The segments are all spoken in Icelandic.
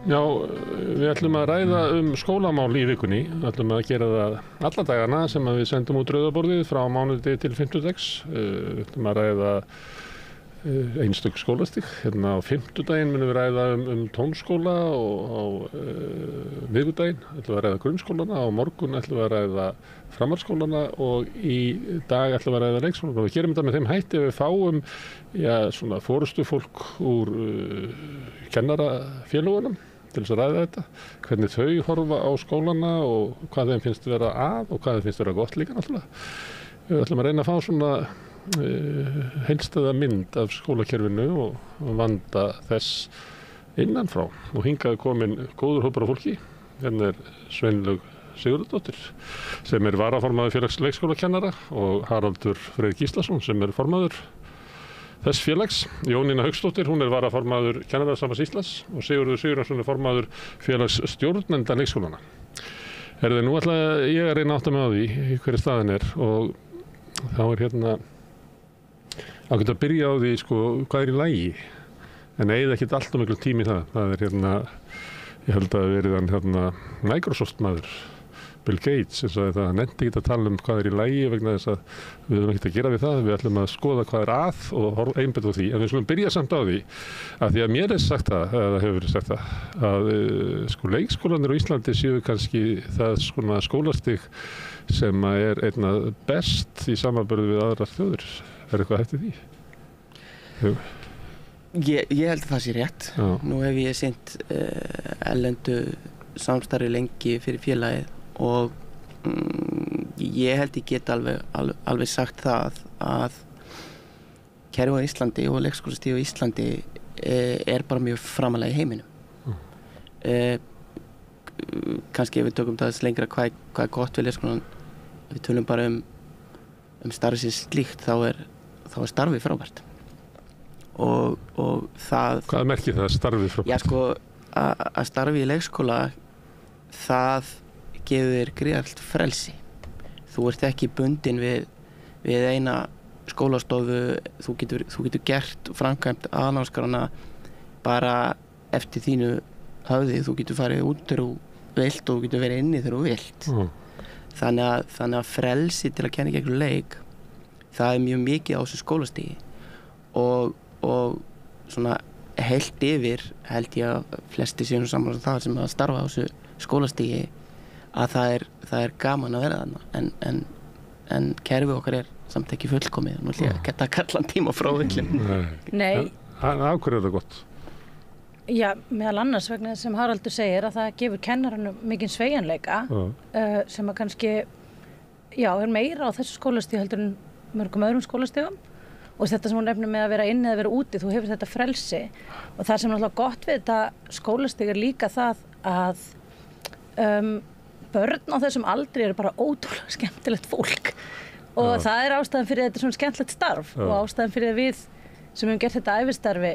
Já, við ætlum að ræða skólamál í vikunni. Við ætlum að gera það alla dagana sem við sendum út rauðaborðið frá mánudegi til fimmtudags. Við ætlum að ræða einstök skólastig. Hérna á fimmtudaginn munum við ræða tónskóla og á miðvikudaginn ætlum við að ræða grunnskólana, á morgun ætlum við að ræða framhaldsskólana og í dag ætlum við að ræða leikskólana. Við gerum þetta með þeim hætti að við fáum svona forystufólk úr kennarafélögunum til þess að ræða þetta, hvernig þau horfa á skólana og hvað þeim finnst vera að og hvað þeim finnst vera gott líka náttúrulega. Við ætlum að reyna að fá svona heildstæða mynd af skólakerfinu og vanda þess innanfrá og hingað komin góður hópur af fólki. Hérna Sveinlaug Sigurðardóttir sem varaformaður félags leikskólakennara og Haraldur Freyr Gíslason sem formaður þess félags. Jónína Hauksdóttir, hún varaformaður Kennarasambands Íslands og Sigurður Sigurjónsson formaður félags stjórnenda leikskólana. Nú ætla ég að reyna að átta mig á því hverju staðan og þá hérna að geta að byrja á því hvað í lagi en eyða ekkert allt miklu tími í það. Það hérna, ég held að verið hann Microsoft maður Bill Gates sem sagði það, hann nennti ekki að tala hvað í lagi vegna þess að við höfum ekkert að gera við það, við ætlum að skoða hvað að og einbetta á því, en við skulum byrja samt á því að því að mér sagt það, eða hefur verið sagt það, að leikskólanir á Íslandi séu kannski það skólastig sem einna best í samanburði við aðrar þjóðir. Eitthvað hægt í því? Jú. Ég held að það sé rétt. Já. Nú hef ég sinnt erlendu samstarfi lengi fyrir félagið og ég held ég get alveg sagt það að kerfi á Íslandi og leikskólastig á Íslandi bara mjög framalega í heiminum. Kannski ef við tökum það lengra hvað gott við leikskólan, ef við tölum bara starfið sem slíkt þá er starfið frábært og það... Hvað merkir það starfið frábært? Já að starfið í leikskóla það gefur þér gríðarlegt frelsi. Þú ert ekki bundinn við eina skólastofu, þú getur gert framkvæmt aðalnámskrárna bara eftir þínu höfði, þú getur farið út þegar þú vilt og þú getur verið inni þegar þú vilt. Þannig að frelsi til að kenna gegn leik, það mjög mikið á þessu skólastigi og svona heilt yfir held ég að flesti séu saman það sem að starfa á þessu skólastigi að það er gaman að vera þarna en kerfið okkar samt ekki fullkomið og nú ætla ég að geta kallan tíma frá villum. Nei. Af hverju þetta gott? Já, meðal annars vegna sem Haraldur segir að það gefur kennaranum mikinn sveigjanleika sem að kannski meira á þessu skólastigi heldur en mörgum öðrum skólastigum og þetta sem hún nefnir með að vera inni eða vera úti, þú hefur þetta frelsi og það sem náttúrulega gott við þetta skólastig líka það að börn á þessum aldri eru bara ótrúlega skemmtilegt fólk og það ástæðan fyrir þetta svona skemmtilegt starf og ástæðan fyrir að við sem hefum gert þetta ævistarfi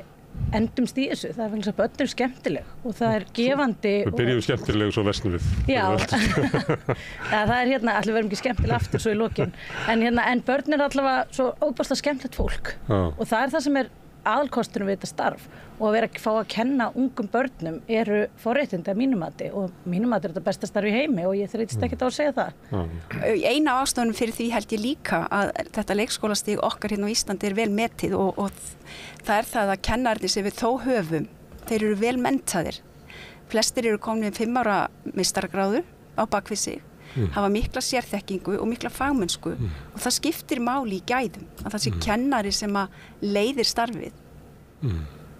endumst í þessu, það vegna þess að börn eru skemmtileg og það gefandi. Við byrjum skemmtileg og svo versnum við. Já, það hérna, allir verðum ekki skemmtileg aftur svo í lokin, en börn eru allavega svo óbærslega skemmtilegt fólk og það það sem aðalkosturinn við þetta starf og að vera að fá að kenna ungum börnum eru forréttindi að mínum mati og mínum mati þetta besta starf í heimi og ég þreytist ekkert á að segja það. Eina ástæðunum fyrir því held ég líka að þetta leikskólastig okkar hérna á Íslandi vel metið og það það að kennararnir sem við þó höfum, þeir eru vel menntaðir. Flestir eru komin með 5 ára meistaragráðu á bakvið sig, hafa mikla sérþekkingu og mikla fagmennsku og það skiptir máli í gæðum að það sé kennari sem að leiðir starfið.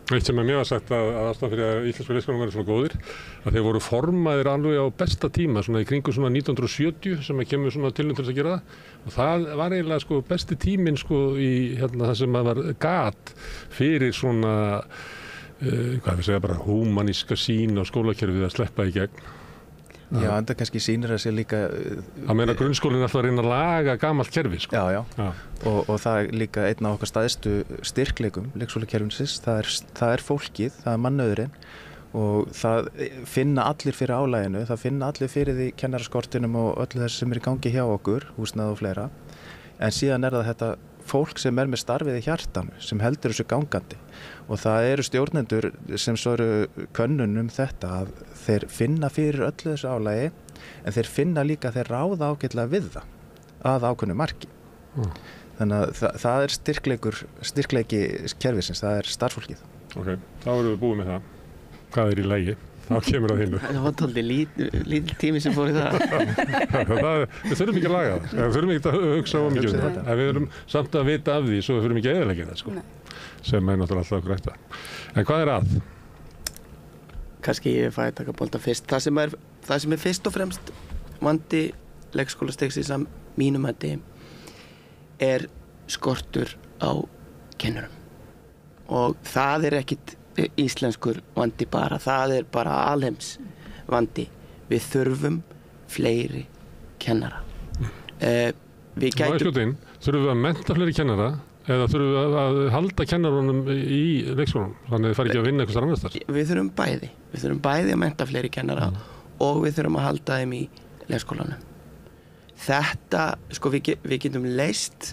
Eitt sem mér var sagt að ástæðan fyrir að íslensku leikskólar væru svona góðir að þeir voru formaðir alveg á besta tíma svona í kringum svona 1970 sem kemur svona tilnum til þess að gera það og það var eiginlega besti tíminn í það sem var gat fyrir svona hvað við segja bara húmaníska sýn á skólakerfið að sleppa í gegn. Já, en það kannski sýnir að sé líka að meina grunnskólinn alltaf að reyna að laga gamalt kerfi Já. Og það er líka einn af okkar stæðstu styrkleikum leikskólakerfisins, það fólkið, það mannauðurinn og það finna allir fyrir álaginu, það finna allir fyrir því kennaraskortinum og öllu þess sem í gangi hjá okkur, húsnæði og fleira en síðan það þetta fólk sem með starfið í hjartanu sem heldur þessu gangandi og það eru stjórnendur sem svo eru könnun þetta að þeir finna fyrir öllu þessu álagi en þeir finna líka að þeir ráða ágætlega við það að ákveðnu marki. Þannig að það er styrkleiki kerfisins, það er starfsfólkið. Ok, þá erum við búið með það. Hvað er í lagi? Þá kemur það hinnu. Það var tólið lítill tími sem fór í það. Við þurfum ekki að laga það. Við þurfum ekki að hugsa of mikið um það. En við þurfum samt að vita af því svo við þurfum ekki að eyðileggja það, sko. Sem er náttúrulega alltaf okkur eftir. En hvað er að? Kannski ég fæ að taka bolta fyrst. Það sem er fyrst og fremst vandi leikskólastigsins að mínum mati er skortur á kennurum. Og það er ekkit íslenskur vandi bara, það er bara alheims vandi. Við þurfum fleiri kennara. Þurfum við að mennta fleiri kennara eða þurfum við að halda kennarunum í leikskólanum þannig að þið fari ekki að vinna eitthvað annars þar? Við þurfum bæði. Við þurfum bæði að mennta fleiri kennara og við þurfum að halda þeim í leikskólanum. Þetta, sko, við getum leyst,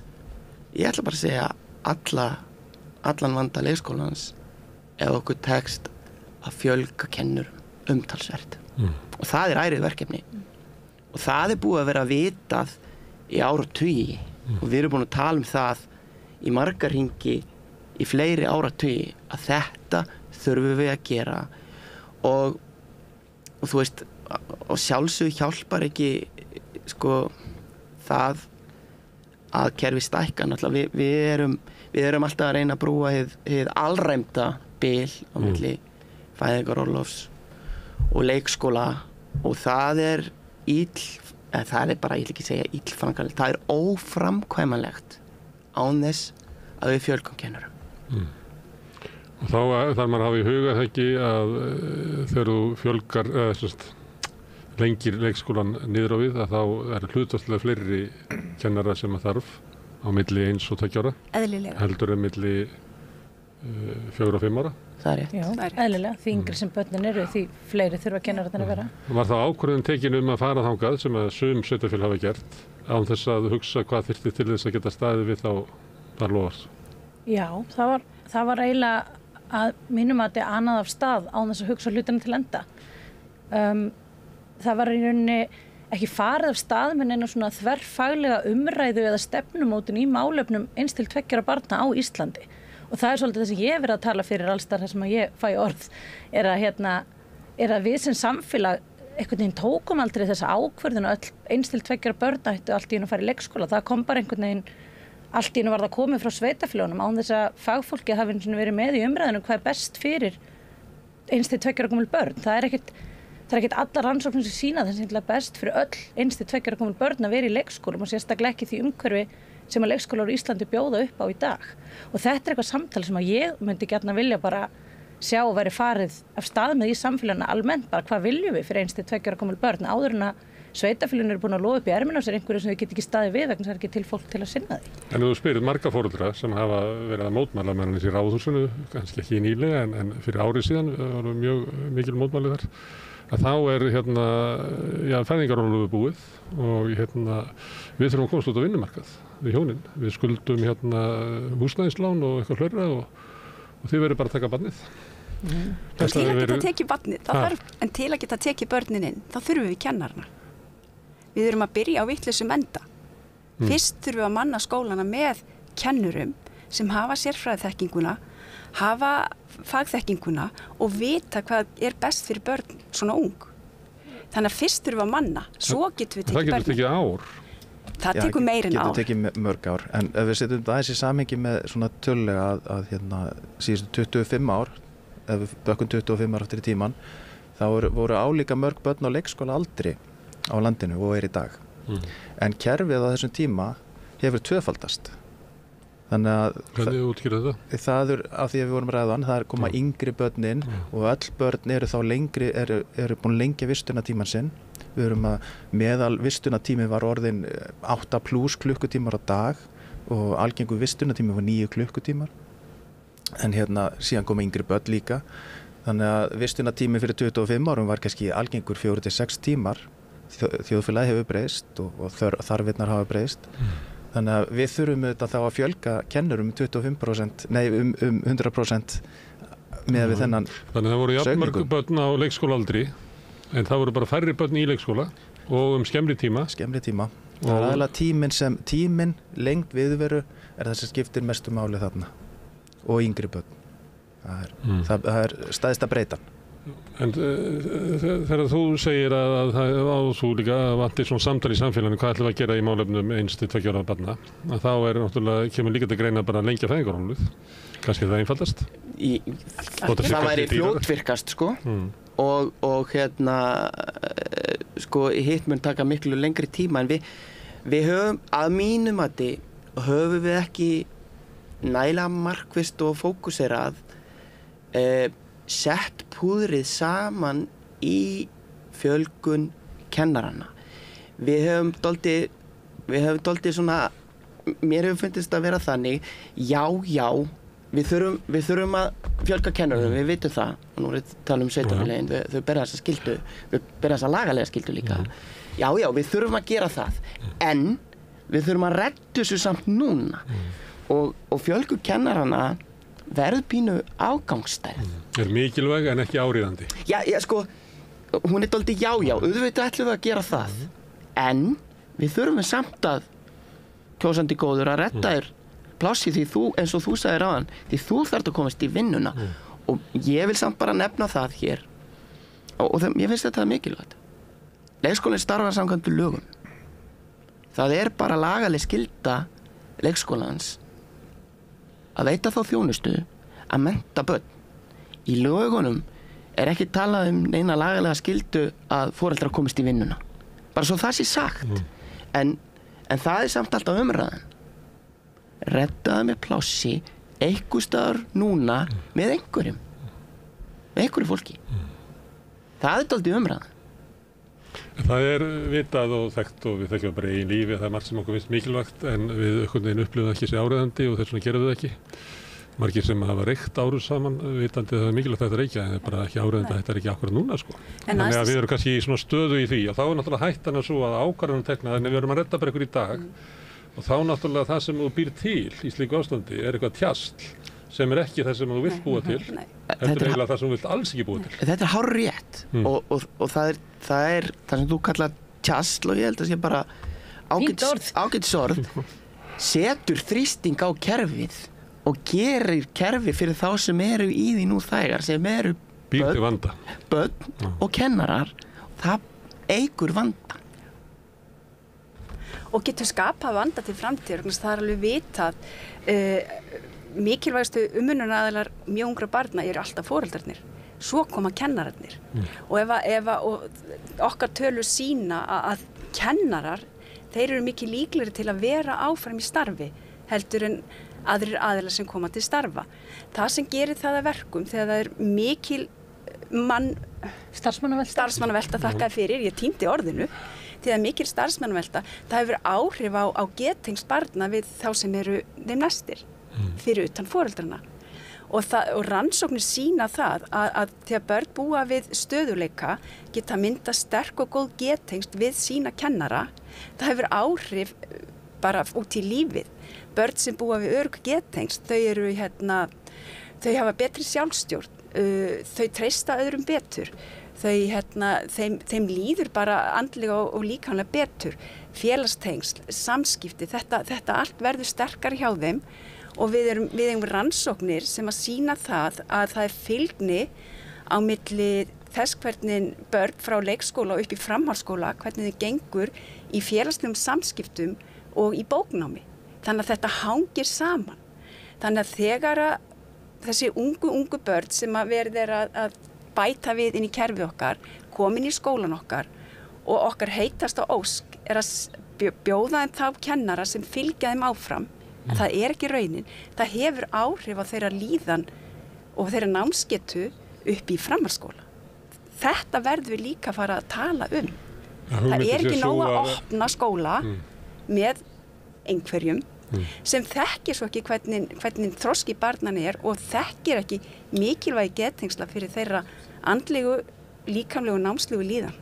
ég ætla bara að segja allan vanda leikskólans ef okkur tekst að fjölga kennurum umtalsvert. Og það er ærið verkefni. Og það er búið að vera vitað í áratugi og við erum búin að tala um það í marga hringi í fleiri áratugi að þetta þurfum við að gera og þú veist, og sjálfsög hjálpar ekki sko það að kerfi stækka náttúrulega. Við erum alltaf að reyna að brúa hið alræmda bil á milli fæðingarorlofs og leikskóla og það er bara, ég vil ekki segja illframkvæmanlegt, það er óframkvæmanlegt án þess að við fjölgum kennurum. Og þá þarf maður að hafa í huga það ekki að þegar þú fjölgar lengir leikskólan niður á við að þá er hlutfallslega fleiri kennara sem að þarf á milli 1 og 2 ára. Eðlilega. Heldur en milli 4 og 5 ára. Það er rétt. Já, eðlilega. Því yngri sem börnin eru því fleiri þurfa kennararnir að vera. Var þá ákvörðun tekin að fara þangað sem að sum sveitarfélög hafa gert án þess að hugsa hvað þyrfti til þess að geta staðið við þá þar loðast? Já, það var eiginlega að mínum að þetta annað af stað án þess að hugsa hlutina til enda. Það var í rauninni ekki farið af stað með neina svona þverfaglega umræðu eða stefnumótun í málefnum 1 til 2 ára barna á Íslandi. Og það er svolítið þess að ég hef verið að tala fyrir alls þar sem að ég fæ orð er að við sem samfélag einhvern veginn tókum aldrei þessa ákvörðun að 1 til 2 ára börn ættu allt í einu að fara í leikskóla. Það kom bara einhvern veginn allt í einu var það komið frá sveitarfélögunum án þess að fagfólkið hafi verið með í umræðinu hvað er best fyrir 1 til 2 ára gömul börn. Það er ekkert allar rannsóknir sem sýna það sem er best fyrir öll 1 til 2 ára gömul börn að vera í leikskólum og sérstaklega ekki því umhverfi sem að leikskólar í Íslandi bjóða upp á í dag. Og þetta er eitthvað samtal sem að ég myndi gjarna vilja bara sjá og veri farið af stað með í samfélaginu almennt, bara hvað viljum við fyrir 1 til 2 ára gömul börn áður en að sveitarfélögin eru búin að lofa upp í ermina á sér einhverju sem þau get ekki staðið við vegna það er ekki til fólk til að sinna því. En þú spyrir marga foreldra sem hafa verið að mótmæla með hann í Ráðhúsinu, kannski ekki nýlega en fyrir árið síðan var mjög mikil mótmæli þar. Að þá er fæðingarorlof búið og við þurfum að komast út á vinnumarkað við hjónin. Við skuldum húsnæðislán og eitthvað fleira og þið verður bara að taka barnið. Til að geta tekið barnið, en til að geta tekið börnin inn, þá þurfum við kennarana. Við þurfum að byrja á vitlausum enda. Fyrst þurfum við að manna skólana með kennurum sem hafa sérfræðiþekkinguna, hafa fagþekkinguna og vita hvað er best fyrir börn svona ung. Þannig að fyrst þurfum við að manna, svo getum við tekið börnin. Það getur tekið ár. Það tekur meir en ár. Það getur tekið mörg ár, en ef við setjum það í samhengi með svona tölulega að síðustu 25 ár, ef við bökkum 25 ár eftir í tíman, þá voru álíka mörg börn á leikskóla aldri á landinu og er í dag. En kerfið á þessum tíma hefur tvöfaldast. Þannig að hvernig útskýrðu þetta? Það er af því að við vorum ræðan, það er koma yngri börnin og öll börn eru þá lengri, eru búin lengja vistunartíman sinn. Við erum að meðal vistunartími var orðin 8+ klukkutímar á dag og algengur vistunartími var 9 klukkutímar. En síðan koma yngri börn líka. Þannig að vistunartími fyrir 25 árum var kannski algengur 4 til 6 tímar. Þjóðfélagið hefur breyst og þarfirnar hafa breyst. Þannig að við þurfum auðvitað þá að fjölga kennurum 25%, nei 100% með við þennan Þannig að það voru jafnmörg börn á leikskólaaldri en það voru bara færri börn í leikskóla og skemmri tíma. Skemmri tíma. Það er aðalega tíminn, lengd viðveru er það sem skiptir mestu máli þarna og yngri börn. Það er stæðsta breytan. En þegar þú segir að það á þú líka vantir svona samtal í samfélaginu hvað ætlum við að gera í málefnum 1-2 ára barna, að þá náttúrulega kemur líka til greina bara að lengja fæðingarorlofið. Kannski það einfaldast? Það væri fljótvirkast sko og sko hitt mun taka miklu lengri tíma en við höfum að mínu mati höfum við ekki nægilega markvisst og fókuserað sett púðrið saman í fjölgun kennaranna. Við höfum dálítið svona, mér hefur fundist að vera þannig, já, við þurfum að fjölga kennarum, við vitum það, og nú er þetta tala sveitarfélögin, þau bera þessa skyldu, þau bera þessa lagalega skyldu líka. Já, við þurfum að gera það, en við þurfum að redda þessu samt núna og fjölgu kennaranna verður pínu ágangsstærð. Er mikilvæg en ekki áríðandi. Já, sko, hún er dálítið já, auðvitað ætlum við að gera það. En við þurfum samt að kjósandi góður að redda þér plássi því þú, eins og þú sagðir áðan, því þú þarft að komast í vinnuna. Og ég vil samt bara nefna það hér. Og ég finnst þetta mikilvægt. Leikskólinn starfar samkvæmt lögum. Það er bara lagaleg skylda leikskólans að veita þá þjónustu að mennta börn. Í lögunum er ekki talað neina lagalega skyldu að foreldrar komist í vinnuna. Bara svo það sé sagt. En það er samt alltaf umræðan. Reddaðu með plássi einhvers staðar núna með einhverju fólki. Það er dálítið umræðan. Það er vitað og þekkt og við þekkjum bara í lífi að það er margt sem okkur finnst mikilvægt en við upplifum ekki sér áreiðandi og þess vegna gerum við það ekki. Margir sem hafa reykt árum saman vitandi að það er mikilvægt að reykja en það er bara ekki áreiðandi að þetta er ekki akkurat núna sko. Þannig að við erum kannski í svona stöðu í því og þá er náttúrulega hættan að svo að ákvarðanum tekna en við erum að redda bara ykkur í dag og þá náttúrulega það sem þú býr til í slíku ástandi er eitthvað tjasl sem er ekki það sem þú vilt búa til heldur eiginlega það sem þú vilt alls ekki búa til. Þetta er hárrétt og það er það sem þú kallar tjasl og ég held að sé bara ágætis orð setur þrýsting á kerfið og gerir kerfi fyrir þá sem eru í því nú þegar sem eru börn og kennarar það eykur vanda og getur skapað vanda til framtíðar það er alveg vitað mikilvægastu umönnunaraðilar mjög ungra barna eru alltaf foreldrarnir svo koma kennararnir og ef okkar tölur sýna að kennarar þeir eru mikið líklegri til að vera áfram í starfi heldur en aðrir aðilar sem koma til starfa það sem gerir það að verkum þegar það er mikil starfsmannavelta þakkaði fyrir, ég týndi orðinu þegar mikil starfsmannavelta það hefur áhrif á geðtengsl barna við þá sem eru þeim næstir fyrir utan foreldrana og rannsóknir sýna það að þegar börn búa við stöðuleika geta mynda sterk og góð geðtengsl við sína kennara það hefur áhrif bara út í lífið börn sem búa við örugg geðtengsl þau hafa betri sjálfstjórn þau treysta öðrum betur þeim líður bara andlega og líkamlega betur félagstengsl, samskipti þetta allt verður sterkar hjá þeim og við eigum rannsóknir sem að sýna það að það er fylgni á milli þess hvernig börn frá leikskóla og upp í framhaldsskóla hvernig þau gengur í félagslegum samskiptum og í bóknámi þannig að þetta hangir saman þannig að þegar þessi ungu börn sem að verður að bæta við inn í kerfið okkar komin í skólan okkar og okkar heitasta ósk er að bjóða þeim þá kennara sem fylgja þeim áfram en það er ekki raunin það hefur áhrif á þeirra líðan og þeirra námsgetu upp í framhaldsskóla þetta verður við líka að fara að tala það er ekki nóg að opna skóla með einhverjum sem þekkir svo ekki hvernig þroski barnan er og þekkir ekki mikilvægi geðtengsla fyrir þeirra andlegu, líkamlegu og námslegu líðan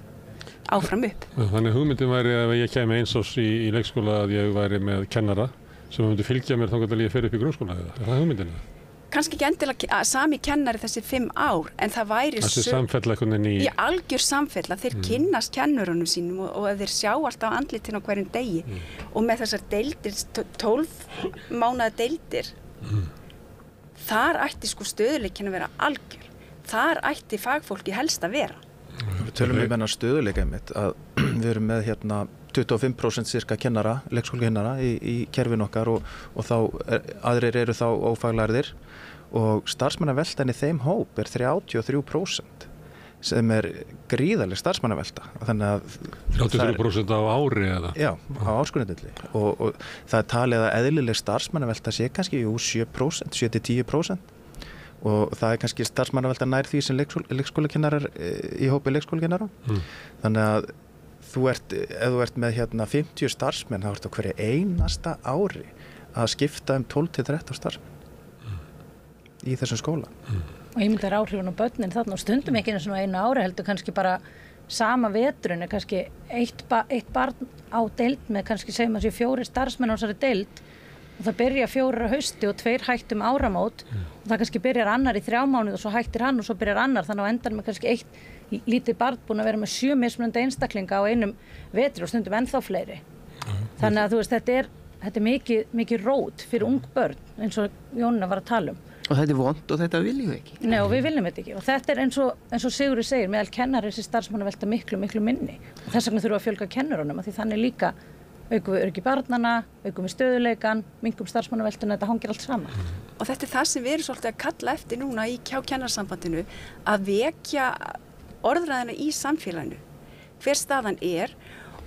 áfram upp. Þannig hugmyndin væri að ég kemi eins ás í leikskóla að ég væri með kennara sem myndi fylgja mér þangað til ég fer upp í grunnskóla eða? Er það hugmyndin? Kannski ekki endilega sami kennari þessi 5 ár, en það væri þessi samfella í algjör samfella. Þeir kynnast kennurunum sínum og þeir sjá alltaf andlitin á hverjum degi og með þessar deildir, 12 mánaða deildir, þar ætti sko stöðuleikinn að vera algjör. Þar ætti fagfólki helst að vera. Við tölum menna stöðuleika einmitt að við erum með 25% cirka kennara, leikskólakennara í kerfin okkar og þá aðrir eru þá ófaglærðir og starfsmannaveltan í þeim hóp 33% sem gríðarleg starfsmannavelta. Þannig að 33% á ári eða? Já, á ársgrundvelli og það talið að eðlileg starfsmannavelta sé kannski 7%, 7-10%. Og það kannski starfsmannavelta nær því sem leikskólakennarar í hópi leikskólakennara. Þannig að ef þú ert með 50 starfsmenn, þá ertu á hverju einasta ári að skipta 12-13 starfsmenn í þessum skóla. Og ég myndi að áhrifun á börnin þarna og stundum ekki einu svona einu ári heldur kannski bara sama veturinn kannski eitt barn á deild með kannski segjum að 4 starfsmenn á þessari deild og það byrja 4 á hausti og 2 hættum áramót og það kannski byrjar annar í 3 mánuði og svo hættir hann og svo byrjar annar þannig að endan með kannski 1 lítið barn búin að vera með 7 mismunandi einstaklinga á einum vetri og stundum ennþá fleiri. Þannig að þú veist þetta er mikið rót fyrir ung börn eins og Jónína var að tala um. Og þetta vont og þetta viljum við ekki. Nei, og við viljum þetta ekki. Og þetta eins og Sigurður segir, meðal kennari þessi starfsmannavelta miklu minni. Og þess vegna þurfum að fjölga kennurunum, því þannig líka aukum við öryggi barnanna, aukum við stöðuleikan, minkum starfsmannaveltuna, þetta hangir allt saman. Og þetta er það sem við erum svolítið að kalla eftir núna í kennarasambandinu, að vekja orðræðina í samfélaginu, hver staðan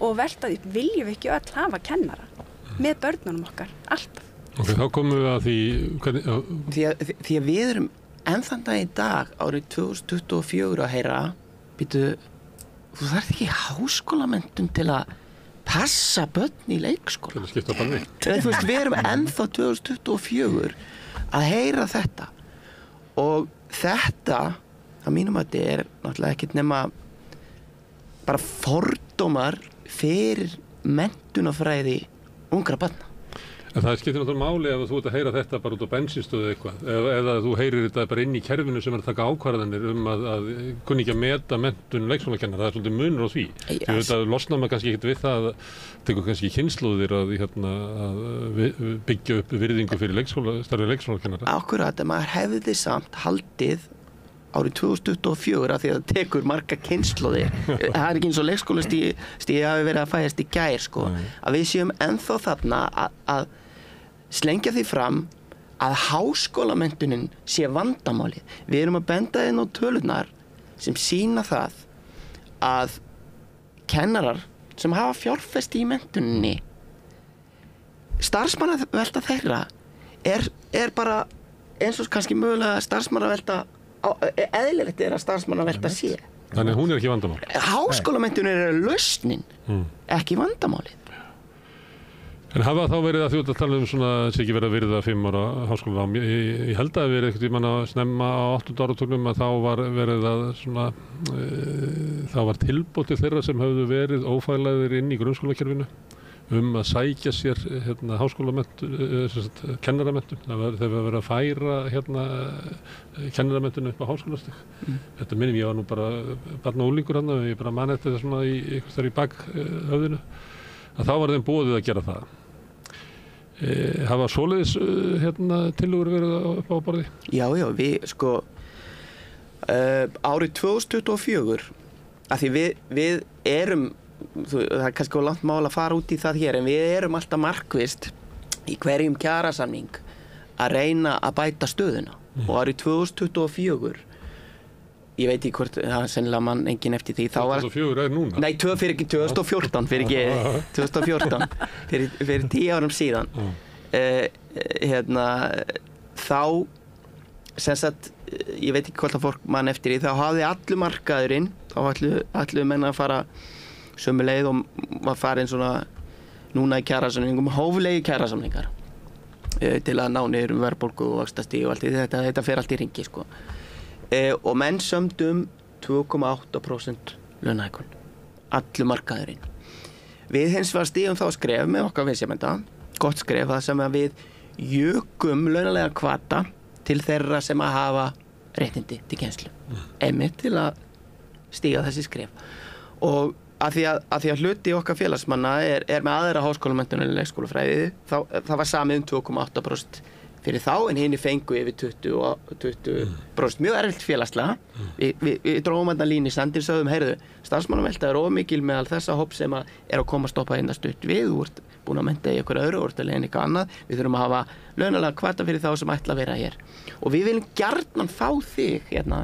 og velta því, viljum við ekki öll hafa kennara með börnunum okkar, alltaf. Ok, þá komum við að því því að við erum ennþann dag í dag árið 2024 að heyra býtu, þú þarft ekki háskólamenntun til að passa börn í leikskóla. Til að skipta banni. Þú veist, við erum ennþá 2024 að heyra þetta og þetta að mínum að þetta náttúrulega ekkert nema bara fordómar fyrir menntunarfræði ungra barna. En það skiptir náttúrulega máli ef þú ert að heyra þetta bara út á bensínstöðu eitthvað eða þú heyrir þetta bara inn í kerfinu sem að taka ákvarðanir að kunni ekki að meta menntun leikskólakennara. Það er svolítið munur á því. Því þetta losnar maður kannski ekkert við það að tekur kannski kynslóðir að byggja upp virðingu fyrir starfi leikskólakennara. Akkurat, maður hefði samt haldið árið 2024 af því að það tekur marga kynslóðir. Það er ekki eins og leikskólastigið hafi verið að fæðast í gær sko. Að við séum ennþá þarna að slengja því fram að háskólamenntunin sé vandamálið. Við erum að benda inn á tölurnar sem sýna það að kennarar sem hafa fjárfest í menntuninni starfsmannavelta þeirra er bara eins og kannski mögulega starfsmannavelta eðlilegt að starfsmannavelta sé. Þannig hún ekki vandamál. Háskólamenntunin lausnin, ekki vandamálið. En hafa þá verið að þú ert að tala svona sé ekki verið að virða 5 ára háskólanám. Ég held að verið eitthvað tímann að snemma á 8. áratugnum að þá var verið að svona þá var tilboð til þeirra sem höfðu verið ófaglæðir inn í grunnskólakerfinu að sækja sér háskólamenntun, kennaramenntun. Það var verið að færa kennaramenntun upp á háskólastig. Þetta minnum ég var nú bara barn og unglingur hann og ég bara man eftir það svona í bakhöfðinu. Að þá var þeim boðið að gera það. Hafa svoleiðis tillögur verið upp á borði? Já, við árið 2024 af því við erum það er kannski langt mál að fara út í það hér en við erum alltaf markvisst í hverjum kjarasamning að reyna að bæta stöðuna og árið 2024 ég veit ekki hvort það sennilega mann enginn eftir því 2004 núna? Nei, 2014 fyrir 10 árum síðan þá sem sagt ég veit ekki hvort að fólk mann eftir því þá hafði allur markaðurinn þá ætluðu menn að fara sömu leið og var farin svona núna í kjarasamningum hóflegi kjarasamningar til að ná niður verðbólgu og vaxtastig og allt þetta fer allt í ringi og menn sömdu 2,8% launahækkun allur markaðurinn. Við hins vegar stígum þá skref með okkar viðsemjenda, gott skref það sem að við jökum launalega hvata til þeirra sem að hafa réttindi til kennslu. Einmitt til að stíga þessi skref. Og að því að hluti okkar félagsmanna er með aðra háskólamenntun en leikskólafræði, það var samið 2,8% fyrir þá, en hinni fengu yfir 20%, mjög erfitt félagslega. Við dróum þarna línu í sandinn, sögðum, heyrðu, starfsmannavelta er ómikil meðal þessa hóp sem að að koma að stoppa hérna stutt við, þú ert búin að mennta í einhverju öðru, þú ert að leiðin eitthvað annað, við þurfum að hafa launalega hvata fyrir þá sem ætla að vera hér. Og við viljum gjarnan fá þig hérna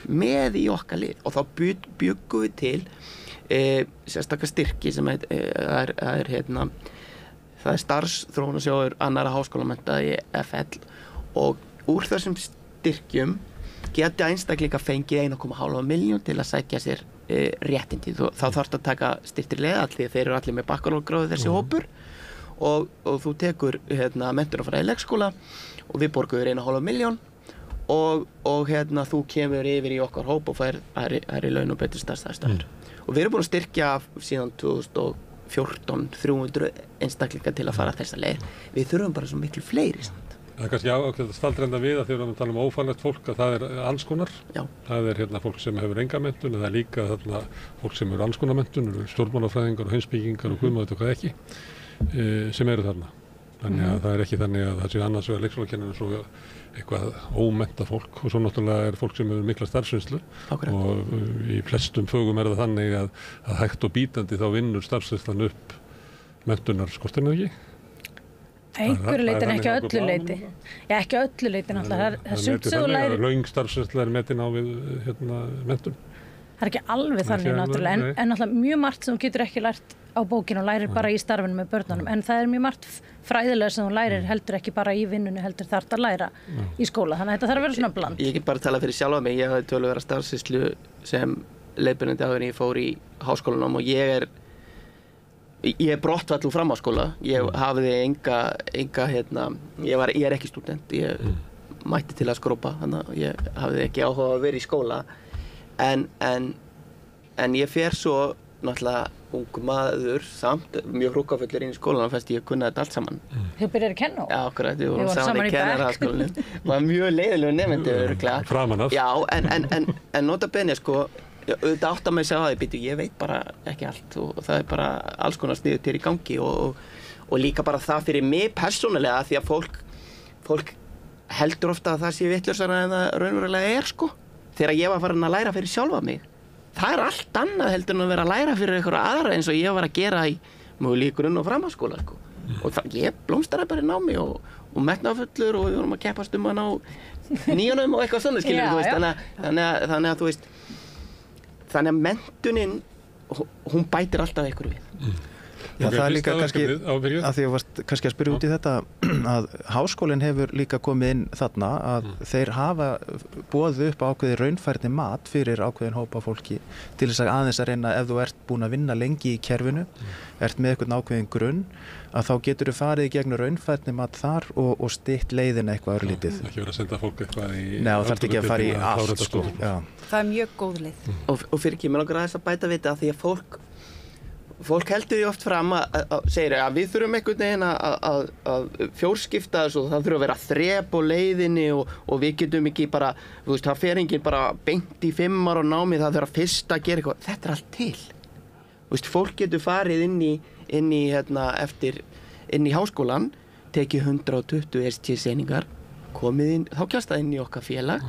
með í okkar lið, og þá bjuggum við til sérstaklega styrki sem það er starfsþróunarsjóður annarra háskólamenntaða í FL, og úr þessum styrkjum geta einstaklingar fengið 1,5 milljón til að sækja sér réttindi. Þá þarftu að taka styrktilega allir, þeir eru allir með bakkalórgráðu þessi hópur, og þú tekur menntunarfræði leikskóla og við borgum þér 1,5 milljón og þú kemur yfir í okkar hóp og fær í laun og betri starfsaðstæður. Og við erum búin að styrkja síðan 2014 300 einstaklingar til að fara þessa leið. Við þurfum bara svo miklu fleiri. Það er kannski ákveðið að staldrenda við að þegar við erum að tala ófærlegt fólk að það er alls konar. Já. Það er fólk sem hefur enga menntun, það er líka fólk sem hefur alls konar menntun, stjórnmálafræðingar og heimspekingar og guð má vita hvað ekki, sem eru þarna. Þannig að það er ekki þannig að það sé annars vegar leikskólakennari en svo eitthvað ómenntað fólk, og svo náttúrulega er fólk sem hefur mikla starfsreynslu. Og í flestum fögum er það þannig að hægt og bítandi þá vinnur starfsreynslan upp menntunarskortinu ekki. Einhverju leyti en ekki öllu leyti. Já, ekki öllu leyti náttúrulega. Það er sumt sem þú lærir. Löng starfsreynsla er metin á við menntun. Það er ekki alveg þannig náttúrulega, en náttúrulega mjög margt sem þú getur ekki lært á bókinu og lærir bara í starfinu með börnunum, en það er mjög margt fræðilega sem þú lærir heldur ekki bara í vinnunni, heldur þarft að læra í skóla, þannig að þetta þarf að vera svona bland. Ég get bara að tala fyrir sjálfa mig, ég hafði töluverða starfsreynslu sem leiðbeinandi áður en ég fór í háskólanum, og ég er brottfall úr framhaldsskóla, ég hafði enga ég er ekki stúdent, ég mætti til að skrópa, þannig að ég hafði ekki áhuga að vera í skóla, en ég fer svo náttúrulega ung maður samt, mjög hrúkafullur inn í skólanum, fannst ég kunna þetta allt saman. Þú byrjar í kenna? Já, akkurat, við vorum saman í kennaraháskólanum. Var mjög leiðilegur nemandi örugglega. Framan af. Já, en nota bene auðvitað átt að mig segja það, ég veit bara ekki allt, og það er bara alls konar sniðugt hér í gangi, og líka bara það fyrir mig persónulega, því að fólk heldur ofta að það sé vitlausara en það raunverulega er, þegar ég var farin að læra fyrir sjálfa mig. Það er allt annað heldur en að vera að læra fyrir einhverja aðra eins og ég var að gera í mögulega í grunn- og framhaldsskóla, og ég blómstraði bara í námi og metnaðarfullur, og við vorum að keppast að ná nýjunum og eitthvað svona, skilur þú veist, þannig að þú veist, þannig að menntunin hún bætir alltaf einhverju við. Já, það er líka kannski, að því að varst kannski að spyrja út í þetta, að háskólinn hefur líka komið inn þarna að þeir hafa boðið upp ákveðið raunfærni mat fyrir ákveðin hópa fólki til þess að aðeins að reyna, ef þú ert búin að vinna lengi í kerfinu, ert með eitthvað ákveðin grunn, að þá getur þú farið í gegnum raunfærni mat þar og stytt leiðina eitthvað örlítið. Ekki verið að senda fólk eitthvað í... Nei, það þarf ekki að fara í allt, Það er mjög góð leið. Og fyrir ekki, mér langar aðeins að bæta við þetta, því að fólk heldur því oft fram að segir að við þurfum einhvern veginn að fjórskipta þessu, og það þurfa að vera þrep á leiðinni, og við getum ekki bara, þú veist, það fer enginn bara beint í 5 ára á námi, það þurfa fyrst að gera eitthvað. Þetta er allt til. Þú veist, fólk getur farið inn í háskólan, tekið 120 ST-seiningar, komið inn, þá kjast það inn í okkar félag,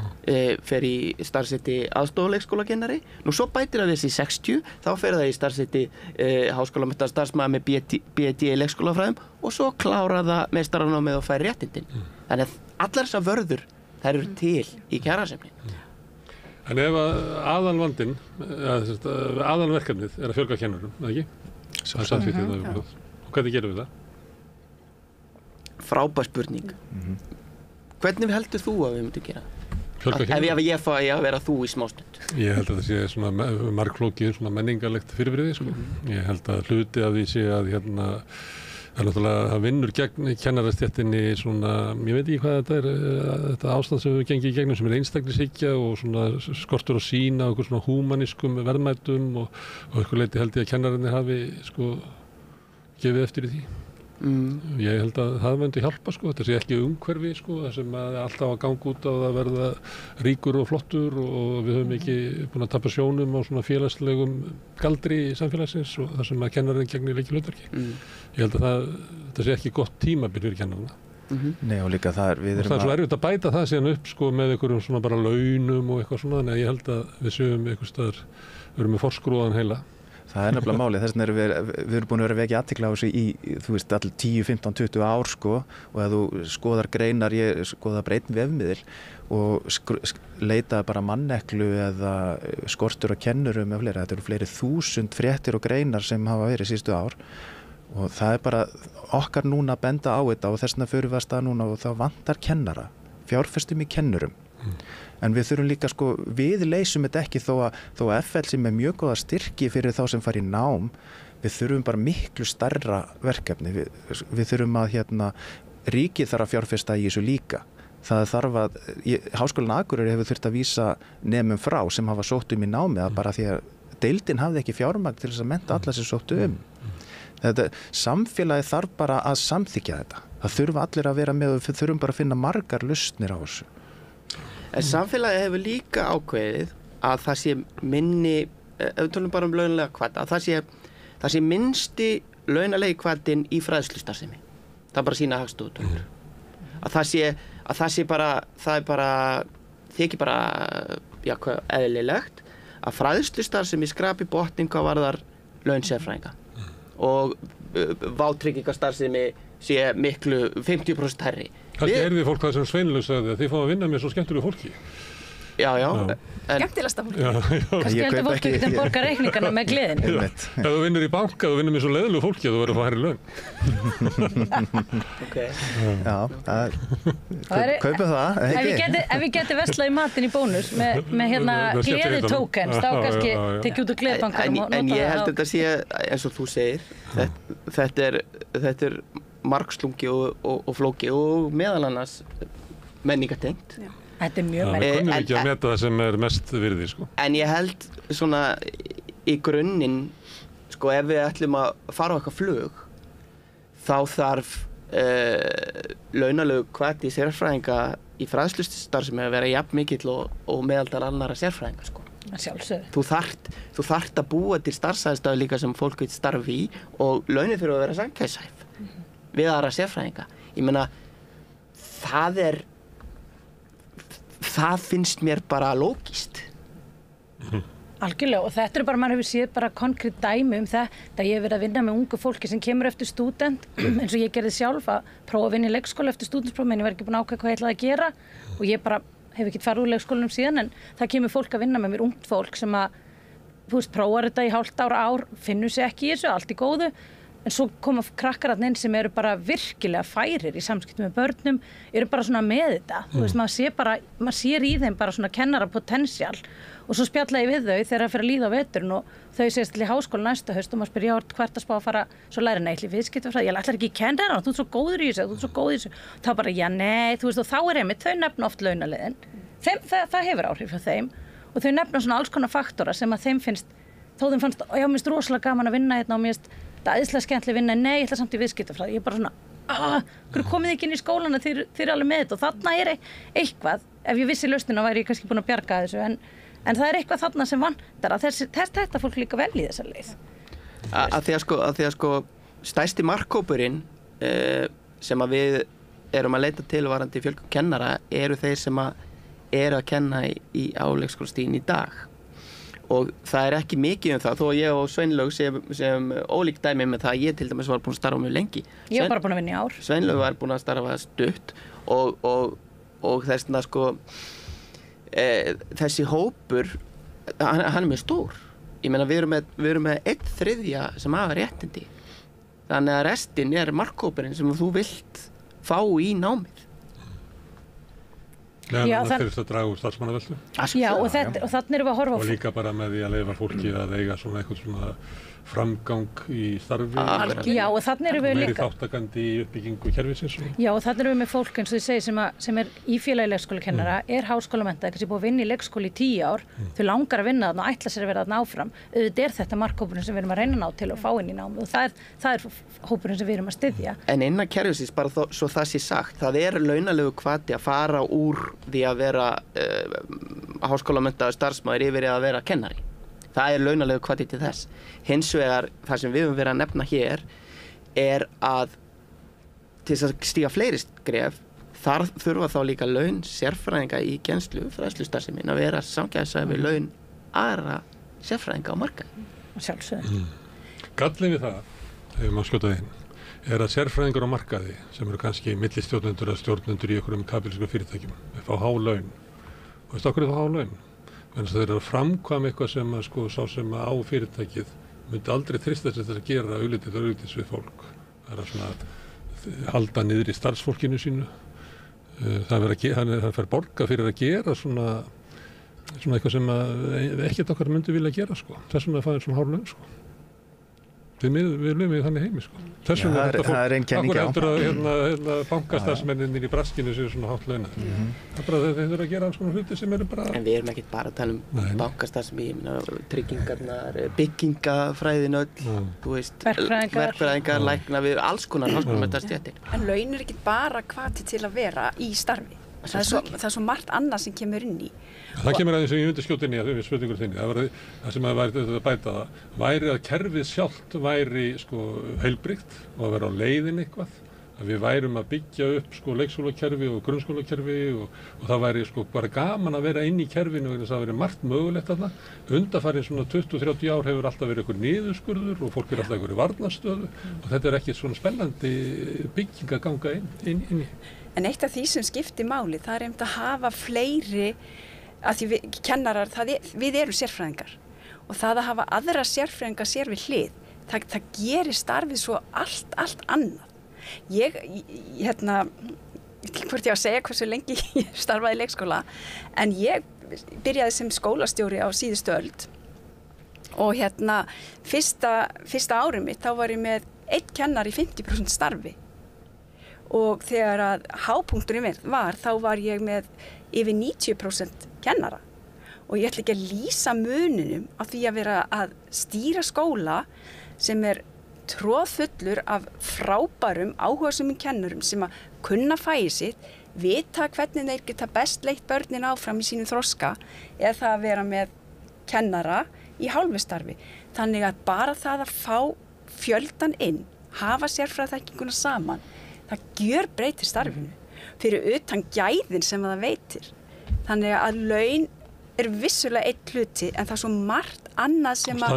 fer í starfsheiti aðstoðarleikskólakennari, nú svo bætir það þessi 60, þá fer það í starfsheiti háskólamenntaður starfsmaður með BD í leikskólafræðum, og svo klára það meistaranámið og fær réttindin. Þannig að allar þessar vörður, þær eru til í kjarasamning. En ef aðalvandinn, aðalverkefnið er að fjölga kennurum, eða ekki? Það er samþýttið það. Og hvernig gerum við það? Frábær spurning. Hvernig heldur þú að við myndum gera? Ef ég fæ að vera þú í smástund. Ég held að það sé svona margflókið, svona menningarlegt fyrirbrigði, Ég held að hluti af því sé að Það náttúrulega það vinnur gegn kennarastéttinni svona, ég veit ekki hvað þetta ástand sem við gengið í gegnum sem einstaklingshyggja og svona skortur á sýn á eitthvað svona húmanískum verðmætum og eitthvað leyti held ég að kennararnir hafi sko gefið eftir í því. Ég held að það myndi hjálpa sko, þetta sé ekki umhverfi sko, það sem að alltaf að ganga út á að verða ríkur og flottur og við höfum ekki búin að tapa sjónum á svona félagslegum galdri í samfélagsins og það sem að kennarinn gegnir lykilhlutverki. Ég held að þetta sé ekki gott tímabil fyrir kennarana. Nei og líka það er það svo erfitt að bæta það síðan upp sko með einhverjum svona bara launum og eitthvað svona, þannig að ég held að við séum einhvers staðar, við erum með forskrúðan heila. Það nefnilega málið, þess vegna erum við erum búin að vera að vekja athygli á þessu í, þú veist, allir 10, 15, 20 ár sko og ef þú skoðar greinar, ég skoða bara einn vefmiðil og leita bara manneklu eða skortur á kennurum eða fleira, þetta eru fleiri 1000 fréttir og greinar sem hafa verið síðustu ár og það er bara okkar núna að benda á þetta og þess vegna förum við að stað núna og þá vantar kennara, fjárfestum í kennurum. En við þurfum líka sko, við leysum þetta ekki þó að FL sem er mjög góða styrki fyrir þá sem fara í nám, við þurfum bara miklu stærra verkefni, við þurfum að ríkið þarf að fjárfesta í þessu líka. Það þarf að, Háskólinn á Akureyri hefur þurft að vísa nemum frá sem hafa sótt í námið bara því að deildin hafði ekki fjármagn til þess að mennta alla sem sóttu Þetta, samfélagið þarf bara að samþykkja þetta. Það þurfa allir að vera með og við þurfum bara að finna margar lausnir á þessu. En samfélagið hefur líka ákveðið að það sé minni, ef við tölum bara launalega hvata, að það sé minnsti launalegi hvatinn í fræðslustarfsemi. Það er bara sína hagstofutölur. Að það sé bara, þykir bara, eðlilegt að fræðslustarfsemi skrapi botnin hvað varðar laun sérfræðinga. Og vátryggingastarfsemi sé miklu 50% hærri. Kannski heyrði fólk það sem Sveinlaug sagði að þið fáið að vinna með svo skemmtilegu fólki. Já. Skemmtilegasta fólki. Kannski heldur fólki getur borga reikningana með gleðinu. Ef þú vinnur í banka, þú vinnur með svo leiðilegu fólki að þú verður að fá hærri laun. Kaupið það, ekki? Ef við getum verslað í matinn í bónus með gleðitókens, þá kannski tekið út úr gleðibankanum. En ég held þetta sé, eins og þú segir, þetta er margslungi og flóki og meðal annars menningatengt. Þetta er mjög menningatengt. Kunnum ekki að meta það sem er mest virði, sko. En ég held svona í grunninn, sko, ef við ætlum að fara á eitthvað flug, þá þarf launalegu hvati sérfræðinga í fræðslustarfsemi að vera jafn mikill og meðaldal annarra sérfræðinga, sko. Þú þarft að búa til starfsaðstæður líka sem fólk veit starfi í og launin fyrir að vera samkeppnishæf við aðra sérfræðinga. Ég meina, það finnst mér bara lógist. Algjörlega, og þetta bara, maður hefur séð bara konkrétt dæmi þetta. Ég hef verið að vinna með ungu fólki sem kemur eftir stúdent, eins og ég gerði sjálf að prófa að vinna í leikskóla eftir stúdentspróf, en ég var ekki búin að ákveða hvað ég ætlaði að gera og ég bara hef ekki farið úr leikskólanum síðan, en það kemur fólk að vinna með mér, ungt fólk sem að, prófar þetta í hálft ár, finnur sig ekki í þessu, allt í góðu. En svo koma krakkar inn sem eru bara virkilega færir í samskiptum með börnum, eru bara svona með þetta. Þú veist, maður sér í þeim bara svona kennara potential. Og svo spjalla ég við þau þegar það fyrir að líða á veturinn og þau segist til í háskóla næsta haust og maður spyr, hvert að spá að fara svo læra neitt í viðskiptafræði. Ég ætlar ekki að kenna hana, þú ert svo góður í þessu, Þá bara, þú veist, og þá er einmitt, þau nefna oft launaleiðin. Það hefur áhrif hjá þeim og þau nefna svona alls konar faktora sem að þeim finnst, þó þeim fannst, mér finnst rosalega gaman að vinna hérna og mér finnst æðislega skemmtileg vinna, nei, ég ætla samt í viðskiptafræði. Ég er bara svona, hverju komið ekki inn í skólana, þið eru alveg með þetta og þarna er eitthvað, ef ég vissi lausnina væri ég kannski búin að bjarga þessu, en það er eitthvað þarna sem vantar að þetta fólk líka vel í þessa leið. Að því að stærsti markhópurinn sem að við erum að leita til varandi fjölgun kennara eru þeir sem að eru að kenna á leikskólastiginu í dag. Og það er ekki mikið það, þó að ég og Sveinlaug sem ólík dæmi með það að ég til dæmis var búin að starfa mjög lengi. Ég var bara búin að vinna í ár. Sveinlaug var búin að starfa stutt og þessna þessi hópur, hann er mjög stór. Ég meina við erum með 1/3 sem hafa réttindi. Þannig að restin er markhópurinn sem þú vilt fá í námið. Meðan annars fyrir að draga úr starfsmannaveltu. Já, og þannig erum við að horfa á... Og líka bara með því að leyfa fólki að eiga svona eitthvað svona framgang í starfi. Já, og þannig erum við líka... Meiri þáttakandi í uppbyggingu kerfisins. Já, og þannig erum við með fólk eins og þið segir sem er í félagi leikskólakennara, er háskólamenntaður, kannski búið að vinna í leikskóli í 10 ár, þau langar að vinna þarna og ætla sér að vera þarna áfram. Auðvitað þetta markhópurinn sem við erum að reyna ná til og fá inn í námi og það er hópurinn sem við erum að styðja. En innan kerfisins, bara svo það sé sagt, það er launalegu hvati að fara úr því að vera háskólamenntaður starfsmaður yfir í að vera kennari. Það er launalegu hvati til þess. Hins vegar, það sem við höfum verið að nefna hér er að til þess að stíga fleiri skref, þar þurfa þá líka laun sérfræðinga í kennslu fræðslustarfsemi að vera samgæðsæð við laun aðra sérfræðinga á markaði. Sjálfsögðu. Gallinn við það, ef maður skjóta inn, er að sérfræðingar á markaði sem eru kannski millistjórnendur eða stjórnendur í einhverjum kapítalískum fyrirtækjum fá há laun. Og veistu okkur það há laun? Þannig að þeir eru að framkvæma eitthvað sem að sá sem á fyrirtækið myndi aldrei treysta sér að gera augliti við fólk. Það er að svona halda niður í starfsfólkinu sínu. Það fer borga fyrir að gera svona eitthvað sem ekkert okkar myndi vilja gera sko. Þess vegna fæðir svona hár laun sko. Við lifum í þannig heimi sko. Þess vegna er þetta fólk, akkur heldur að bankastarfsmenninir í braskinu séu svona hátt launaðir. Það er bara þeir þurfa að gera alls konar hluti sem eru bara... En við erum ekkert bara að tala bankastarfsemi, tryggingarnar, byggingafræðin öll, þú veist, verkfræðingar, lækna, við alls konar háskólamenntaðarstéttir. En laun er ekki bara hvati til að vera í starfi. Það er svo margt annað sem kemur inn í. Það kemur aðeins sem ég myndi skjóta inn í að spurningur þinni. Það sem að væri að bæta væri að kerfið sjálft væri heilbrigt og að vera á leiðin eitthvað. Að við værum að byggja upp leikskólakerfi og grunnskólakerfi og það væri bara gaman að vera inn í kerfinu og það væri margt mögulegt þarna. Undanfarin svona 20-30 ár hefur alltaf verið einhver niðurskurður og fólk er alltaf einhverju varnarstöðu og þetta er ekki svona spennandi bygging að ganga inn í. En eitt af því sem skiptir máli, það er einmitt að hafa fleiri, að því við kennarar, við erum sérfræðingar og það að hafa aðra sérfræðingar sér við hlið, það gerir starfið svo allt annað. Ég veit ekki hvort ég á að segja hversu lengi ég starfaði í leikskóla, en ég byrjaði sem skólastjóri á síðustu öld og fyrsta árið mitt, þá var ég með 1 kennar í 50% starfi. Og þegar að hápunkturinn var, þá var ég með yfir 90% kennara. Og ég ætla ekki að lýsa muninum á því að vera að stýra skóla sem er troðfullur af frábærum, áhugasömum kennurum sem að kunna fæði sitt, vita hvernig þeir geta best leitt börnin áfram í sínum þroska, eða það að vera með kennara í hálfustarfi. Þannig að bara það að fá fjöldan inn, hafa sérfræðiþekkinguna saman, það gjör breytir starfinu fyrir utan gæðin sem það veitir. Þannig að laun er vissulega einn hluti en það er svo margt annað sem að...